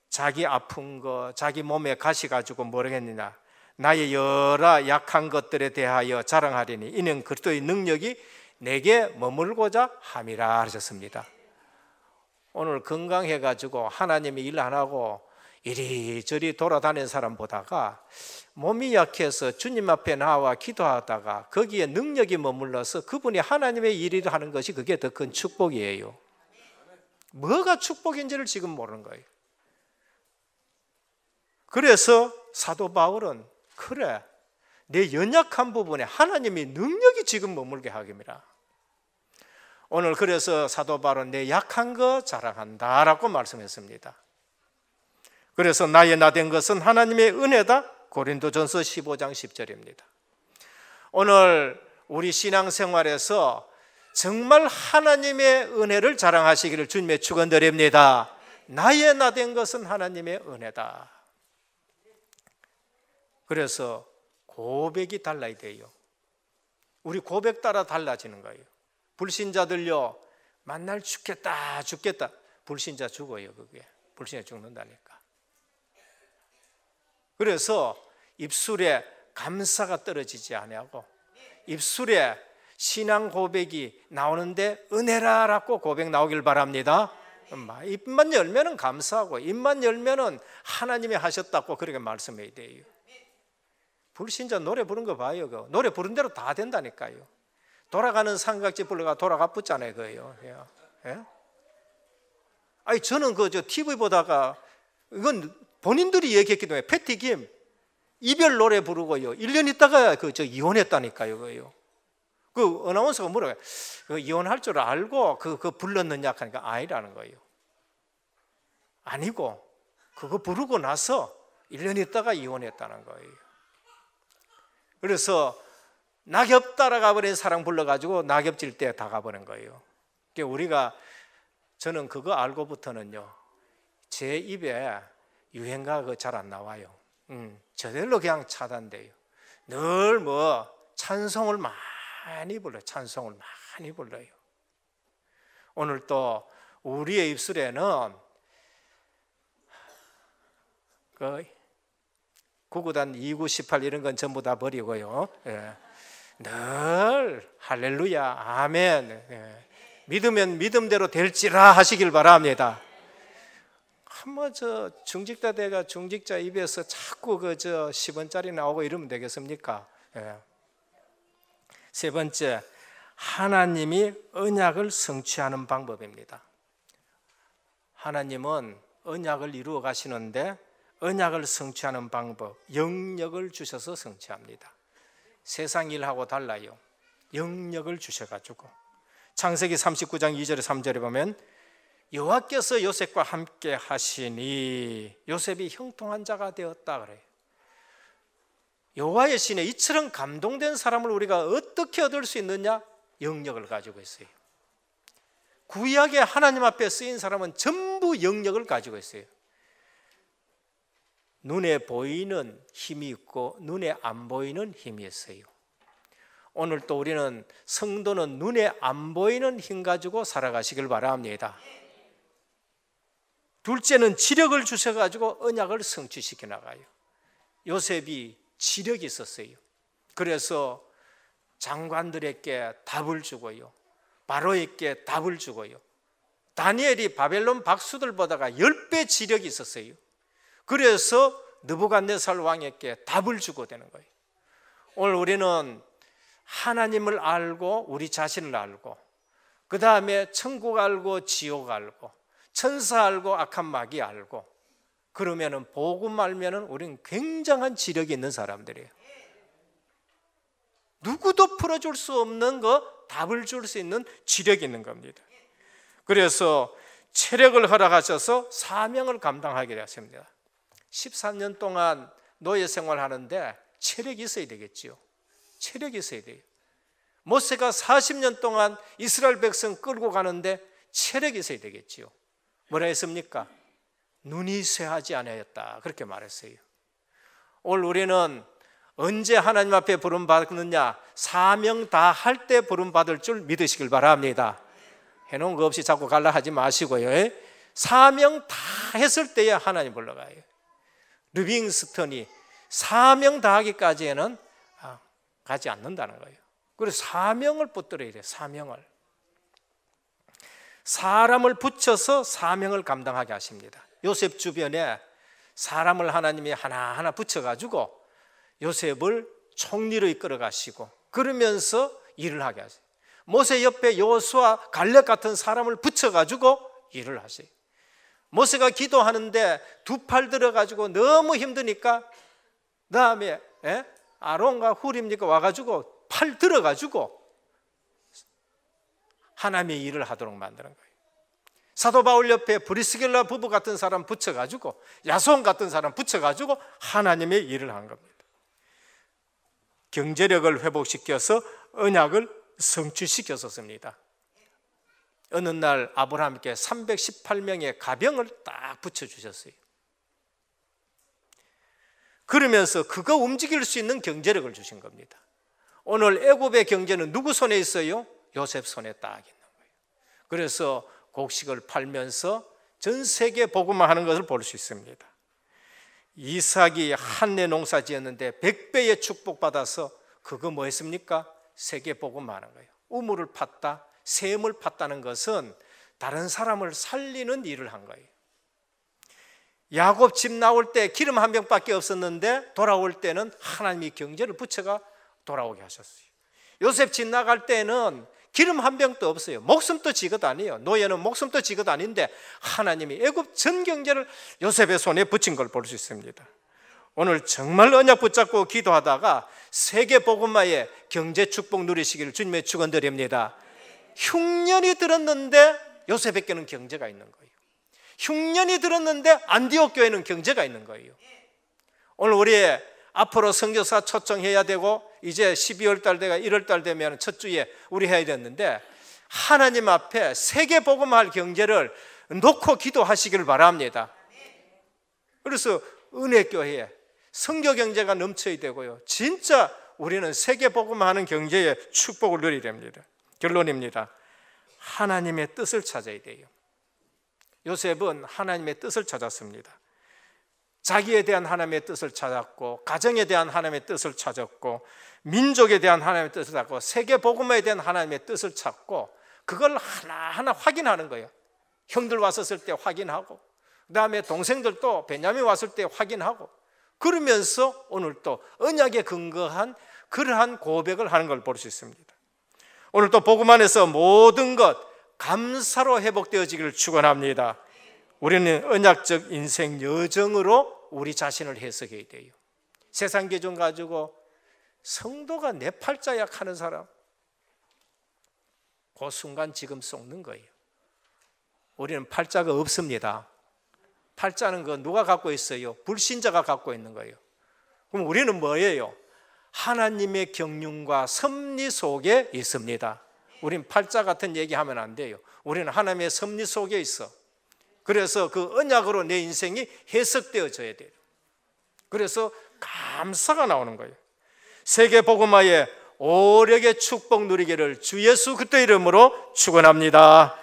S3: 자기 아픈 거, 자기 몸에 가시 가지고 뭐라고 했느냐? 나의 여러 약한 것들에 대하여 자랑하리니 이는 그리스도의 능력이 내게 머물고자 함이라 하셨습니다. 오늘 건강해 가지고 하나님이 일 안 하고 이리저리 돌아다니는 사람 보다가 몸이 약해서 주님 앞에 나와 기도하다가 거기에 능력이 머물러서 그분이 하나님의 일을 하는 것이 그게 더 큰 축복이에요. 뭐가 축복인지를 지금 모르는 거예요. 그래서 사도 바울은 그래 내 연약한 부분에 하나님이 능력이 지금 머물게 하기입니다. 오늘 그래서 사도 바울은 내 약한 거 자랑한다라고 말씀했습니다. 그래서 나의 나된 것은 하나님의 은혜다. 고린도전서 15장 10절입니다. 오늘 우리 신앙생활에서 정말 하나님의 은혜를 자랑하시기를 주님의 축원드립니다. 나의 나된 것은 하나님의 은혜다. 그래서 고백이 달라야 돼요. 우리 고백 따라 달라지는 거예요. 불신자들요 만날 죽겠다 죽겠다. 불신자 죽어요. 그게 불신자 죽는다니까. 그래서 입술에 감사가 떨어지지 아니하고 입술에 신앙 고백이 나오는데 은혜라라고 고백 나오길 바랍니다. 입만 열면은 감사하고 입만 열면은 하나님이 하셨다고 그렇게 말씀해야 돼요. 불신자 노래 부른 거 봐요. 그 노래 부른 대로 다 된다니까요. 돌아가는 삼각지 불러가 돌아가 붙잖아요. 그요. 예? 아니 저는 저 TV 보다가 이건 본인들이 얘기했기 때문에 패티김 이별 노래 부르고요. 1년 있다가 이혼했다니까요. 그요. 그 어나운서가 뭐라고요? 그 이혼할 줄 알고 그 불렀느냐 하니까 아니라는 거예요. 아니고 그거 부르고 나서 1년 있다가 이혼했다는 거예요. 그래서 낙엽 따라가 버린 사랑 불러가지고 낙엽질 때 다 가버린 거예요. 그러니까 우리가 저는 그거 알고부터는요 제 입에 유행가가 잘 안 나와요. 저절로 그냥 차단돼요. 늘 뭐 찬송을 많이 불러요. 찬송을 많이 불러요. 오늘 또 우리의 입술에는 그 구구단 2918 이런 건 전부 다 버리고요. 예. 늘 할렐루야 아멘 예. 믿으면 믿음대로 될지라 하시길 바랍니다. 한번 중직자 대가 중직자 입에서 자꾸 10원짜리 나오고 이러면 되겠습니까? 예. 세 번째, 하나님이 언약을 성취하는 방법입니다. 하나님은 언약을 이루어 가시는데 언약을 성취하는 방법, 영역을 주셔서 성취합니다. 세상 일하고 달라요. 영역을 주셔가지고 창세기 39장 2절에 3절에 보면 여호와께서 요셉과 함께 하시니 요셉이 형통한 자가 되었다 그래요. 여호와의 신에 이처럼 감동된 사람을 우리가 어떻게 얻을 수 있느냐? 영역을 가지고 있어요. 구약에 하나님 앞에 쓰인 사람은 전부 영역을 가지고 있어요. 눈에 보이는 힘이 있고 눈에 안 보이는 힘이 있어요. 오늘 또 우리는 성도는 눈에 안 보이는 힘 가지고 살아가시길 바랍니다. 둘째는 지력을 주셔가지고 언약을 성취시켜 나가요. 요셉이 지력이 있었어요. 그래서 장관들에게 답을 주고요, 바로에게 답을 주고요, 다니엘이 바벨론 박수들보다가 10배 지력이 있었어요. 그래서 느부갓네살 왕에게 답을 주고 되는 거예요. 오늘 우리는 하나님을 알고 우리 자신을 알고, 그 다음에 천국 알고 지옥 알고 천사 알고 악한 마귀 알고, 그러면은 복음 알면은 우리는 굉장한 지력이 있는 사람들이에요. 누구도 풀어줄 수 없는 거 답을 줄 수 있는 지력이 있는 겁니다. 그래서 체력을 허락하셔서 사명을 감당하게 되었습니다. 13년 동안 노예 생활하는데 체력이 있어야 되겠지요. 체력이 있어야 돼요. 모세가 40년 동안 이스라엘 백성 끌고 가는데 체력이 있어야 되겠지요. 뭐라 했습니까? 눈이 쇠하지 아니하였다, 그렇게 말했어요. 오늘 우리는 언제 하나님 앞에 부름받느냐? 사명 다 할 때 부름받을 줄 믿으시길 바랍니다. 해놓은 거 없이 자꾸 갈라 하지 마시고요, 사명 다 했을 때야 하나님 불러가요. 리빙스턴이 사명 다 하기까지는 가지 않는다는 거예요. 그래서 사명을 붙들어야 돼요. 사명을. 사람을 붙여서 사명을 감당하게 하십니다. 요셉 주변에 사람을 하나님이 하나하나 붙여가지고 요셉을 총리로 이끌어 가시고, 그러면서 일을 하게 하세요. 모세 옆에 여호수아, 갈렙 같은 사람을 붙여가지고 일을 하세요. 모세가 기도하는데 두 팔 들어가지고 너무 힘드니까 그 다음에 아론과 훌입니까 와가지고 팔 들어가지고 하나님의 일을 하도록 만드는 거예요. 사도 바울 옆에 브리스길라 부부 같은 사람 붙여가지고, 야손 같은 사람 붙여가지고 하나님의 일을 한 겁니다. 경제력을 회복시켜서 언약을 성취시켰었습니다. 어느 날 아브라함께 318명의 가병을 딱 붙여주셨어요. 그러면서 그거 움직일 수 있는 경제력을 주신 겁니다. 오늘 애굽의 경제는 누구 손에 있어요? 요셉 손에 딱 있는 거예요. 그래서 곡식을 팔면서 전 세계 복음화 하는 것을 볼 수 있습니다. 이삭이 한 해 농사 지었는데 100배의 축복받아서 그거 뭐 했습니까? 세계 복음화 하는 거예요. 우물을 팠다, 샘을 팠다는 것은 다른 사람을 살리는 일을 한 거예요. 야곱 집 나올 때 기름 한 병밖에 없었는데 돌아올 때는 하나님이 경제를 붙여가 돌아오게 하셨어요. 요셉 집 나갈 때는 기름 한 병도 없어요. 목숨도 지것 아니에요. 노예는 목숨도 지것 아닌데 하나님이 애굽 전 경제를 요셉의 손에 붙인 걸 볼 수 있습니다. 오늘 정말 언약 붙잡고 기도하다가 세계 복음화의 경제 축복 누리시기를 주님의 축원드립니다. 흉년이 들었는데 요셉에게는 경제가 있는 거예요. 흉년이 들었는데 안디옥 교회는 경제가 있는 거예요. 오늘 우리 앞으로 선교사 초청해야 되고, 이제 12월 달 되가 1월 달 되면 첫 주에 우리 해야 되는데, 하나님 앞에 세계 복음화할 경제를 놓고 기도하시기를 바랍니다. 그래서 은혜교회에 선교 경제가 넘쳐야 되고요, 진짜 우리는 세계 복음화하는 경제의 축복을 누리야 됩니다. 결론입니다. 하나님의 뜻을 찾아야 돼요. 요셉은 하나님의 뜻을 찾았습니다. 자기에 대한 하나님의 뜻을 찾았고, 가정에 대한 하나님의 뜻을 찾았고, 민족에 대한 하나님의 뜻을 찾고, 세계 복음화에 대한 하나님의 뜻을 찾고, 그걸 하나하나 확인하는 거예요. 형들 왔었을 때 확인하고, 그 다음에 동생들도 베냐민 왔을 때 확인하고, 그러면서 오늘 또 언약에 근거한 그러한 고백을 하는 걸 볼 수 있습니다. 오늘 또 복음 안에서 모든 것 감사로 회복되어지기를 축원합니다. 우리는 언약적 인생 여정으로 우리 자신을 해석해야 돼요. 세상 기준 가지고 성도가 내 팔자야 하는 사람, 그 순간 지금 속는 거예요. 우리는 팔자가 없습니다. 팔자는 거 누가 갖고 있어요? 불신자가 갖고 있는 거예요. 그럼 우리는 뭐예요? 하나님의 경륜과 섭리 속에 있습니다. 우린 팔자 같은 얘기하면 안 돼요. 우리는 하나님의 섭리 속에 있어. 그래서 그 언약으로 내 인생이 해석되어져야 돼요. 그래서 감사가 나오는 거예요. 세계 복음화의 오력의 축복 누리기를 주 예수 그리스도의 이름으로 축원합니다.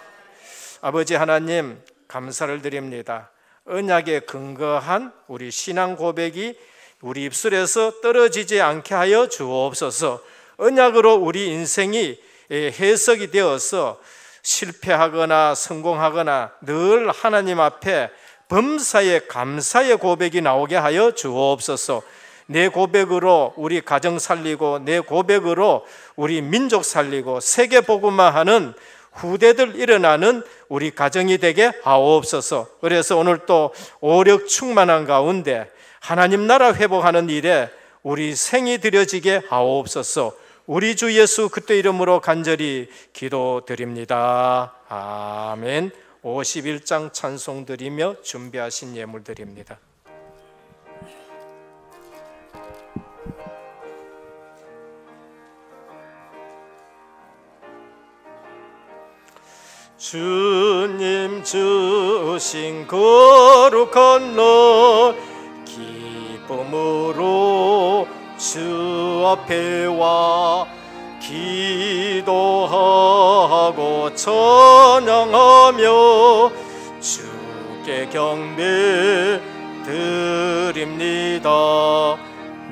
S3: 아버지 하나님, 감사를 드립니다. 언약에 근거한 우리 신앙 고백이 우리 입술에서 떨어지지 않게 하여 주옵소서. 언약으로 우리 인생이 해석이 되어서 실패하거나 성공하거나 늘 하나님 앞에 범사의 감사의 고백이 나오게 하여 주옵소서. 내 고백으로 우리 가정 살리고 내 고백으로 우리 민족 살리고 세계 복음화하는 후대들 일어나는 우리 가정이 되게 하옵소서. 그래서 오늘 또 오력 충만한 가운데 하나님 나라 회복하는 일에 우리 생이 드려지게 하옵소서. 우리 주 예수 그리스도 이름으로 간절히 기도드립니다. 아멘. 51장 찬송 드리며 준비하신 예물 드립니다. 주님 주신 거룩한 너 기쁨으로 주 앞에 와 기도하고 찬양하며 주께 경배 드립니다.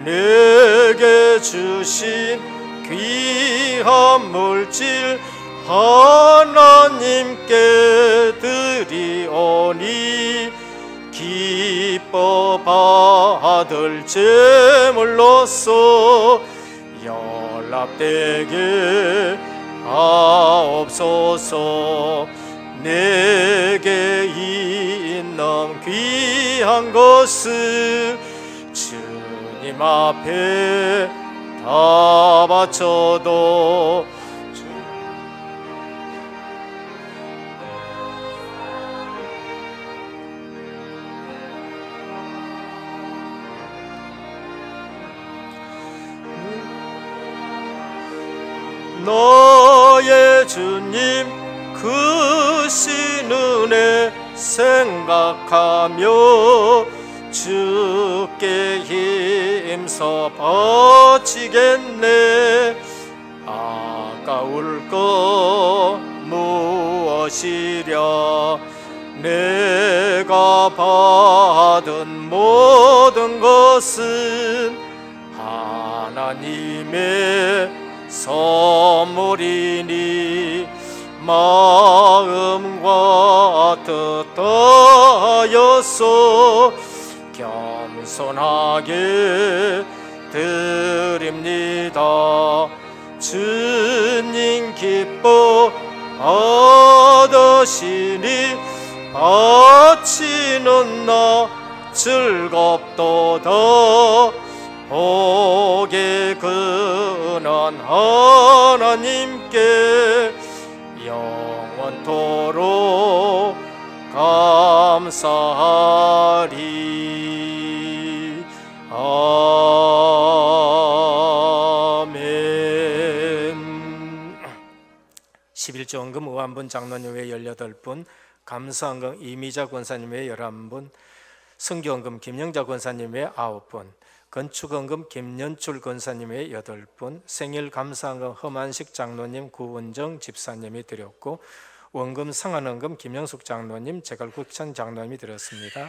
S3: 내게 주신 귀한 물질 하나님께 드리오니 기뻐 받을 제물로서 연락되게 하옵소서. 내게 있는 귀한 것을 주님 앞에 다 바쳐도 너의 주님 크신 은혜 생각하며 주께 힘써 바치겠네. 아까울 것 무엇이랴. 내가 받은 모든 것은 하나님의 선물이니 마음과 뜻하여서 겸손하게 드립니다. 주님 기뻐 받으시니 바치는 나 즐겁도다. 복에 근한 하나님께 영원토록 감사하리. 아멘. 11조헌금 의한분 장로님 외 18분, 감사헌금 이미자 권사님 외 11분, 성교헌금 김영자 권사님 외 9분, 건축헌금 김연출 권사님의 8분, 생일감사헌금 허만식 장로님, 구원정 집사님이 드렸고, 원금 상한헌금 김영숙 장로님, 제갈국천 장로님이 드렸습니다.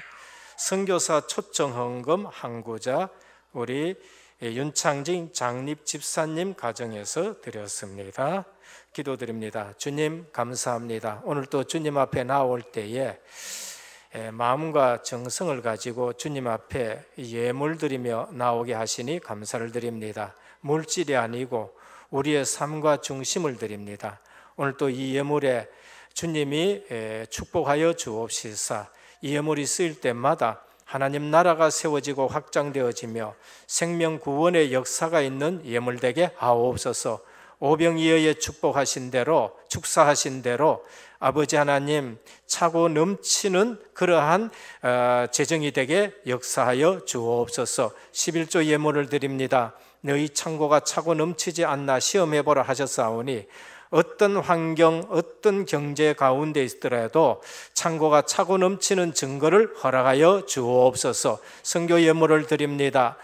S3: 선교사 초청헌금 항구자 우리 윤창진 장립 집사님 가정에서 드렸습니다. 기도드립니다. 주님 감사합니다. 오늘 또 주님 앞에 나올 때에 마음과 정성을 가지고 주님 앞에 예물 드리며 나오게 하시니 감사를 드립니다. 물질이 아니고 우리의 삶과 중심을 드립니다. 오늘 또 이 예물에 주님이 축복하여 주옵시사. 이 예물이 쓰일 때마다 하나님 나라가 세워지고 확장되어지며 생명 구원의 역사가 있는 예물 되게 하옵소서. 오병이어의 축복하신 대로, 축사하신 대로 아버지 하나님 차고 넘치는 그러한 재정이 되게 역사하여 주옵소서. 11조 예물을 드립니다. 너희 창고가 차고 넘치지 않나 시험해보라 하셨사오니 어떤 환경, 어떤 경제 가운데 있더라도 창고가 차고 넘치는 증거를 허락하여 주옵소서. 선교 예물을 드립니다.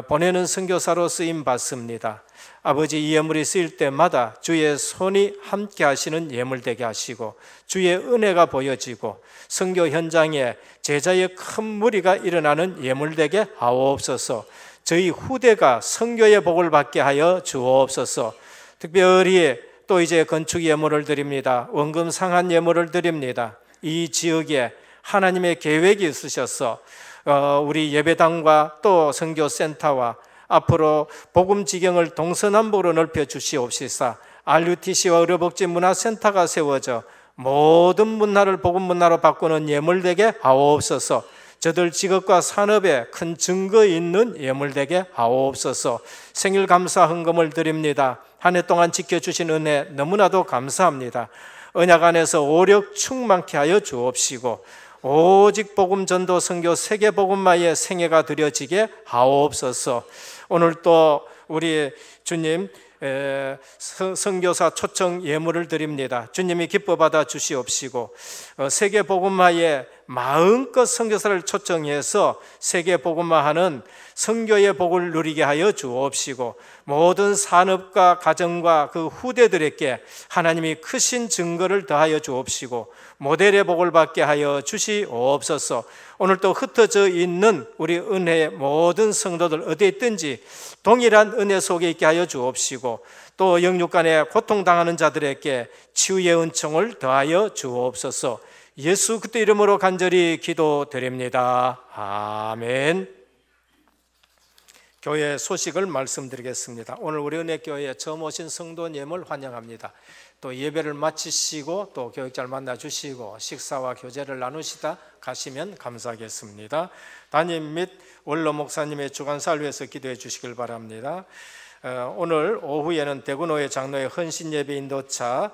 S3: 보내는 선교사로 쓰임 받습니다. 아버지 이 예물이 쓰일 때마다 주의 손이 함께 하시는 예물 되게 하시고 주의 은혜가 보여지고 선교 현장에 제자의 큰 무리가 일어나는 예물 되게 하옵소서. 저희 후대가 선교의 복을 받게 하여 주옵소서. 특별히 또 이제 건축 예물을 드립니다. 원금 상한 예물을 드립니다. 이 지역에 하나님의 계획이 있으셔서 우리 예배당과 또 선교센터와 앞으로 복음 지경을 동서남북으로 넓혀 주시옵시사. RUTC와 의료복지 문화센터가 세워져 모든 문화를 복음 문화로 바꾸는 예물 되게 하옵소서. 저들 직업과 산업에 큰 증거 있는 예물 되게 하옵소서. 생일 감사 헌금을 드립니다. 한 해 동안 지켜주신 은혜 너무나도 감사합니다. 언약 안에서 오력 충만케 하여 주옵시고 오직 복음 전도 선교 세계 복음마의 생애가 드려지게 하옵소서. 오늘 또 우리 주님 선교사 초청 예물을 드립니다. 주님이 기뻐 받아 주시옵시고 세계 복음화에 마음껏 선교사를 초청해서 세계 복음화하는 선교의 복을 누리게 하여 주옵시고 모든 산업과 가정과 그 후대들에게 하나님이 크신 증거를 더하여 주옵시고 모델의 복을 받게 하여 주시옵소서. 오늘 또 흩어져 있는 우리 은혜의 모든 성도들 어디에 있든지 동일한 은혜 속에 있게 하여 주옵시고 또 영육간에 고통당하는 자들에게 치유의 은총을 더하여 주옵소서. 예수 그리스도 이름으로 간절히 기도드립니다. 아멘. 교회 소식을 말씀드리겠습니다. 오늘 우리 은혜교회에 처음 오신 성도님을 환영합니다. 또 예배를 마치시고 또 교육자를 만나주시고 식사와 교제를 나누시다 가시면 감사하겠습니다. 담임 및 원로 목사님의 주간사를 위해서 기도해 주시길 바랍니다. 오늘 오후에는 대구노회 장로의 헌신 예배 인도차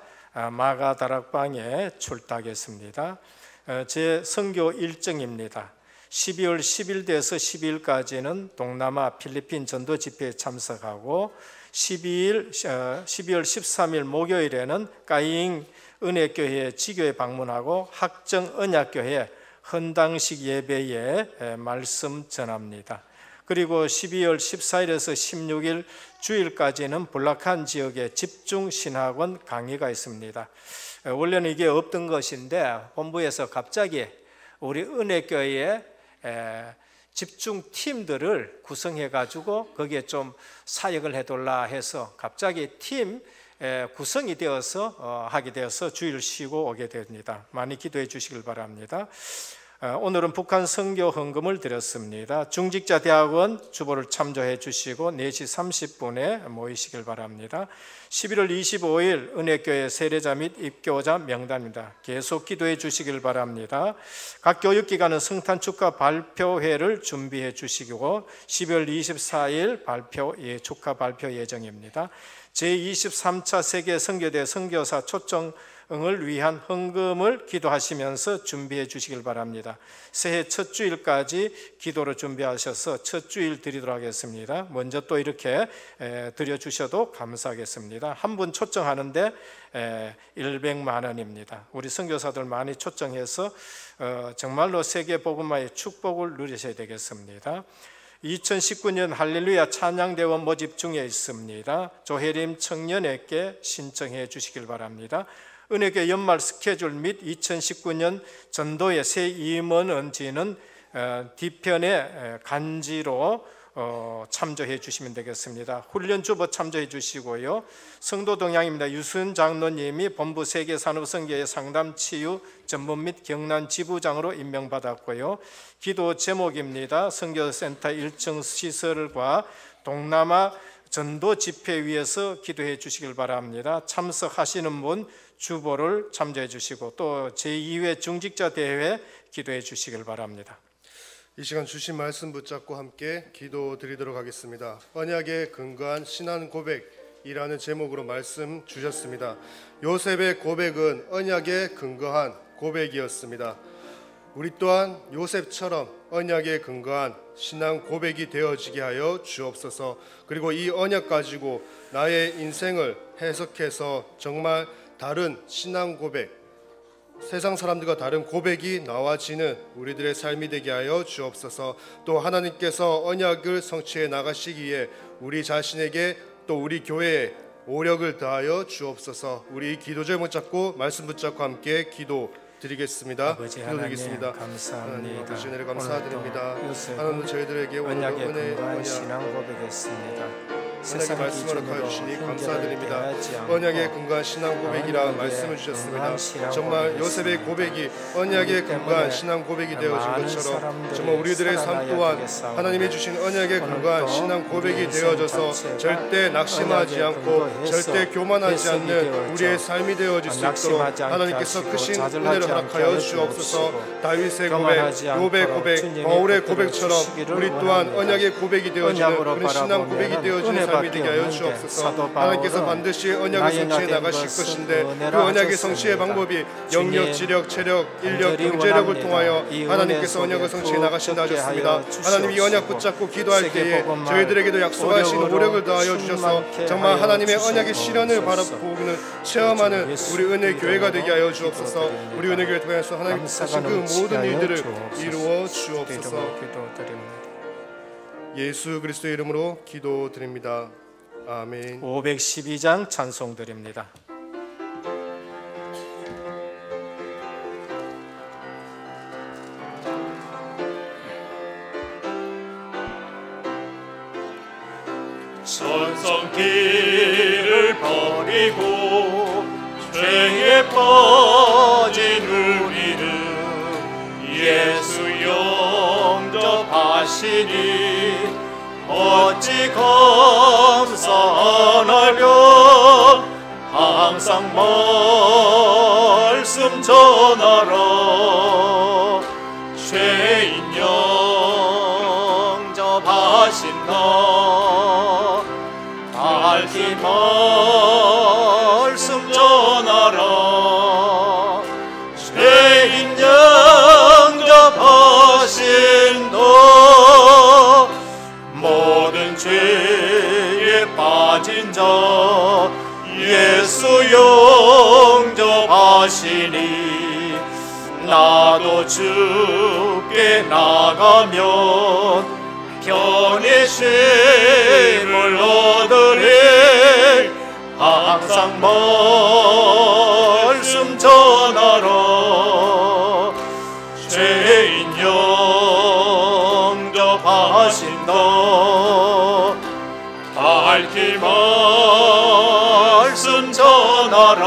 S3: 마가 다락방에 출탁했습니다. 제 선교 일정입니다. 12월 10일에서 12일까지는 동남아 필리핀 전도 집회에 참석하고 12월 13일 목요일에는 까잉 은혜교회 지교에 방문하고 학정 언약교회 헌당식 예배에 말씀 전합니다. 그리고 12월 14일에서 16일 주일까지는 불락한 지역에 집중신학원 강의가 있습니다. 원래는 이게 없던 것인데 본부에서 갑자기 우리 은혜교회에 집중팀들을 구성해 가지고 거기에 좀 사역을 해달라 해서 갑자기 팀 구성이 되어서 하게 되어서 주일 쉬고 오게 됩니다. 많이 기도해 주시길 바랍니다. 오늘은 북한 선교 헌금을 드렸습니다. 중직자 대학원 주보를 참조해 주시고 4시 30분에 모이시길 바랍니다. 11월 25일 은혜교회 세례자 및 입교자 명단입니다. 계속 기도해 주시길 바랍니다. 각 교육기관은 성탄 축하 발표회를 준비해 주시고 12월 24일 축하 발표 예정입니다. 제23차 세계 선교대 선교사 초청을 위한 헌금을 기도하시면서 준비해 주시길 바랍니다. 새해 첫 주일까지 기도로 준비하셔서 첫 주일 드리도록 하겠습니다. 먼저 또 이렇게 드려주셔도 감사하겠습니다. 한 분 초청하는데 100만 원입니다. 우리 선교사들 많이 초청해서 정말로 세계 복음화의 축복을 누리셔야 되겠습니다. 2019년 할렐루야 찬양대원 모집 중에 있습니다. 조혜림 청년에게 신청해 주시길 바랍니다. 은혜교회 연말 스케줄 및 2019년 전도의 새 임원은지는 뒤편에 간지로 참조해 주시면 되겠습니다. 훈련 주보 참조해 주시고요. 성도 동향입니다. 유순 장로님이 본부 세계산업선교회 상담치유 전문 및 경남 지부장으로 임명받았고요. 기도 제목입니다. 선교센터 1층 시설과 동남아 전도 집회 위해서 기도해 주시길 바랍니다. 참석하시는 분 주보를 참조해 주시고 또 제2회 중직자 대회 기도해 주시길 바랍니다.
S5: 이 시간 주신 말씀 붙잡고 함께 기도 드리도록 하겠습니다. 언약에 근거한 신앙 고백이라는 제목으로 말씀 주셨습니다. 요셉의 고백은 언약에 근거한 고백이었습니다. 우리 또한 요셉처럼 언약에 근거한 신앙 고백이 되어지게 하여 주옵소서. 그리고 이 언약 가지고 나의 인생을 해석해서 정말 다른 신앙 고백, 세상 사람들과 다른 고백이 나와지는 우리들의 삶이 되게 하여 주옵소서. 또 하나님께서 언약을 성취해 나가시기 위해 우리 자신에게 또 우리 교회에 오력을 다하여 주옵소서. 우리 기도 제목 잡고 말씀 붙잡고 함께 기도드리겠습니다.
S3: 아버지 하나님
S5: 기도드리겠습니다.
S3: 감사합니다.
S5: 하나님 아버지 은혜를 감사드립니다.
S3: 오늘도 요셉
S5: 하나님 저희들에게 오늘
S3: 언약의
S5: 은혜
S3: 근거한 신앙 고백했습니다.
S5: 언약의 말씀을 허락하여 주시니 감사드립니다. 언약의 근거한 신앙 고백이라 말씀을 주셨습니다. 정말 요셉의 고백이 언약의 근거한 신앙 고백이 되어진 것처럼 정말 우리들의 삶 또한 하나님이 주신 언약의 근거한 신앙 고백이 되어져서 절대 낙심하지 않고 절대 교만하지 않는 우리의 삶이 되어질 수 있도록 하나님께서 크신 은혜를 허락하여 주옵소서. 다윗의 고백, 욥의 고백, 바울의 고백처럼 우리 또한 언약의 고백이 되어지는 우리 신앙 고백이 되어지는 삶이 되게 하여 주옵소서. 하나님께서 반드시 언약을 성취해 나가실 것인데 그 언약의 성취의 방법이 영력, 지력, 체력, 인력, 경제력을 통하여 하나님께서 언약을 성취해 나가신다 하셨습니다. 하나님 이 언약 붙잡고 기도할 때에 저희들에게도 약속하신 오력을 다하여 주셔서 정말 하나님의 언약의 실현을 바라보는 체험하는 우리 은혜 교회가 되게 하여 주옵소서. 우리 은혜 교회 통해서 하나님께서 하신 그 모든 일들을 이루어 주옵소서. 예수 그리스도의 이름으로 기도드립니다. 아멘.
S3: 512장 찬송 드립니다.
S1: 천성길을 버리고 죄에 빠진 우리를 예수 영접하시니 어찌 감사하나며 항상 말씀 전하라. 죄인 영접하신 나 밝히 말씀 전하라. 죄인 영접하신 나 모든 죄에 빠진 자 예수 영접하시니 나도 주께 나가면 편의심을 얻으리. 항상 말씀 전하라. 죄인 영접하신 너 밝히 말씀 전하라.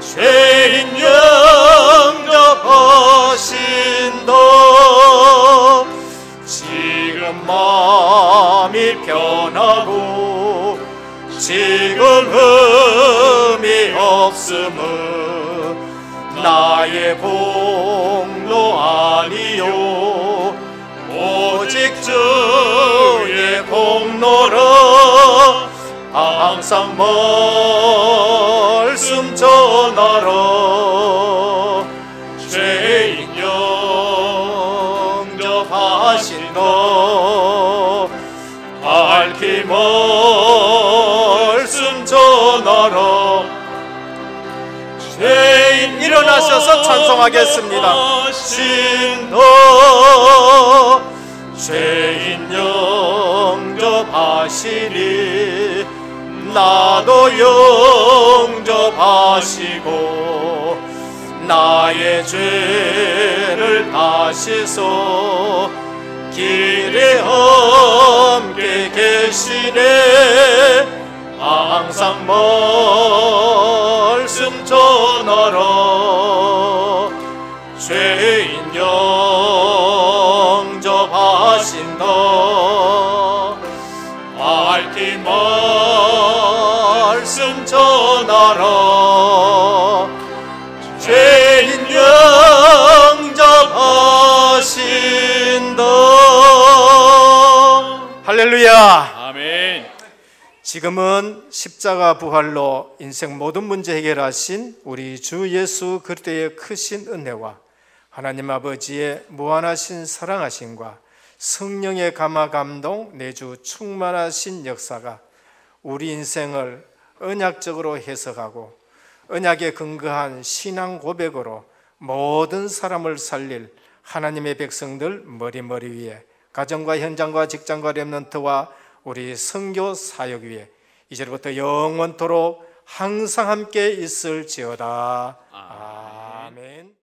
S1: 죄인 영접하신 너 지금 마음이 편하고 지금 흠이 없음은 나의 공로 아니요 오직 주의 공로라. 항상 말씀 전하라. 죄인 영접하신 너 밝히 말씀 전하라. 죄인
S3: 일어나셔서 찬송하겠습니다.
S1: 너 죄인 영접하시니 나도 영접하시고 나의 죄를 다시소 길에 함께 계시네. 항상 말씀 전하라. 죄인 영접하신 너 밝히 말씀 전하라. 죄인 영접하신 너.
S3: 할렐루야.
S2: 아멘.
S3: 지금은 십자가 부활로 인생 모든 문제 해결하신 우리 주 예수 그리스도의 크신 은혜와 하나님 아버지의 무한하신 사랑하심과 성령의 감화 감동 내주 충만하신 역사가 우리 인생을 언약적으로 해석하고 언약에 근거한 신앙 고백으로 모든 사람을 살릴 하나님의 백성들 머리 위에 가정과 현장과 직장과 렘넌트와 우리 선교 사역 위에 이제부터 영원토록 항상 함께 있을지어다.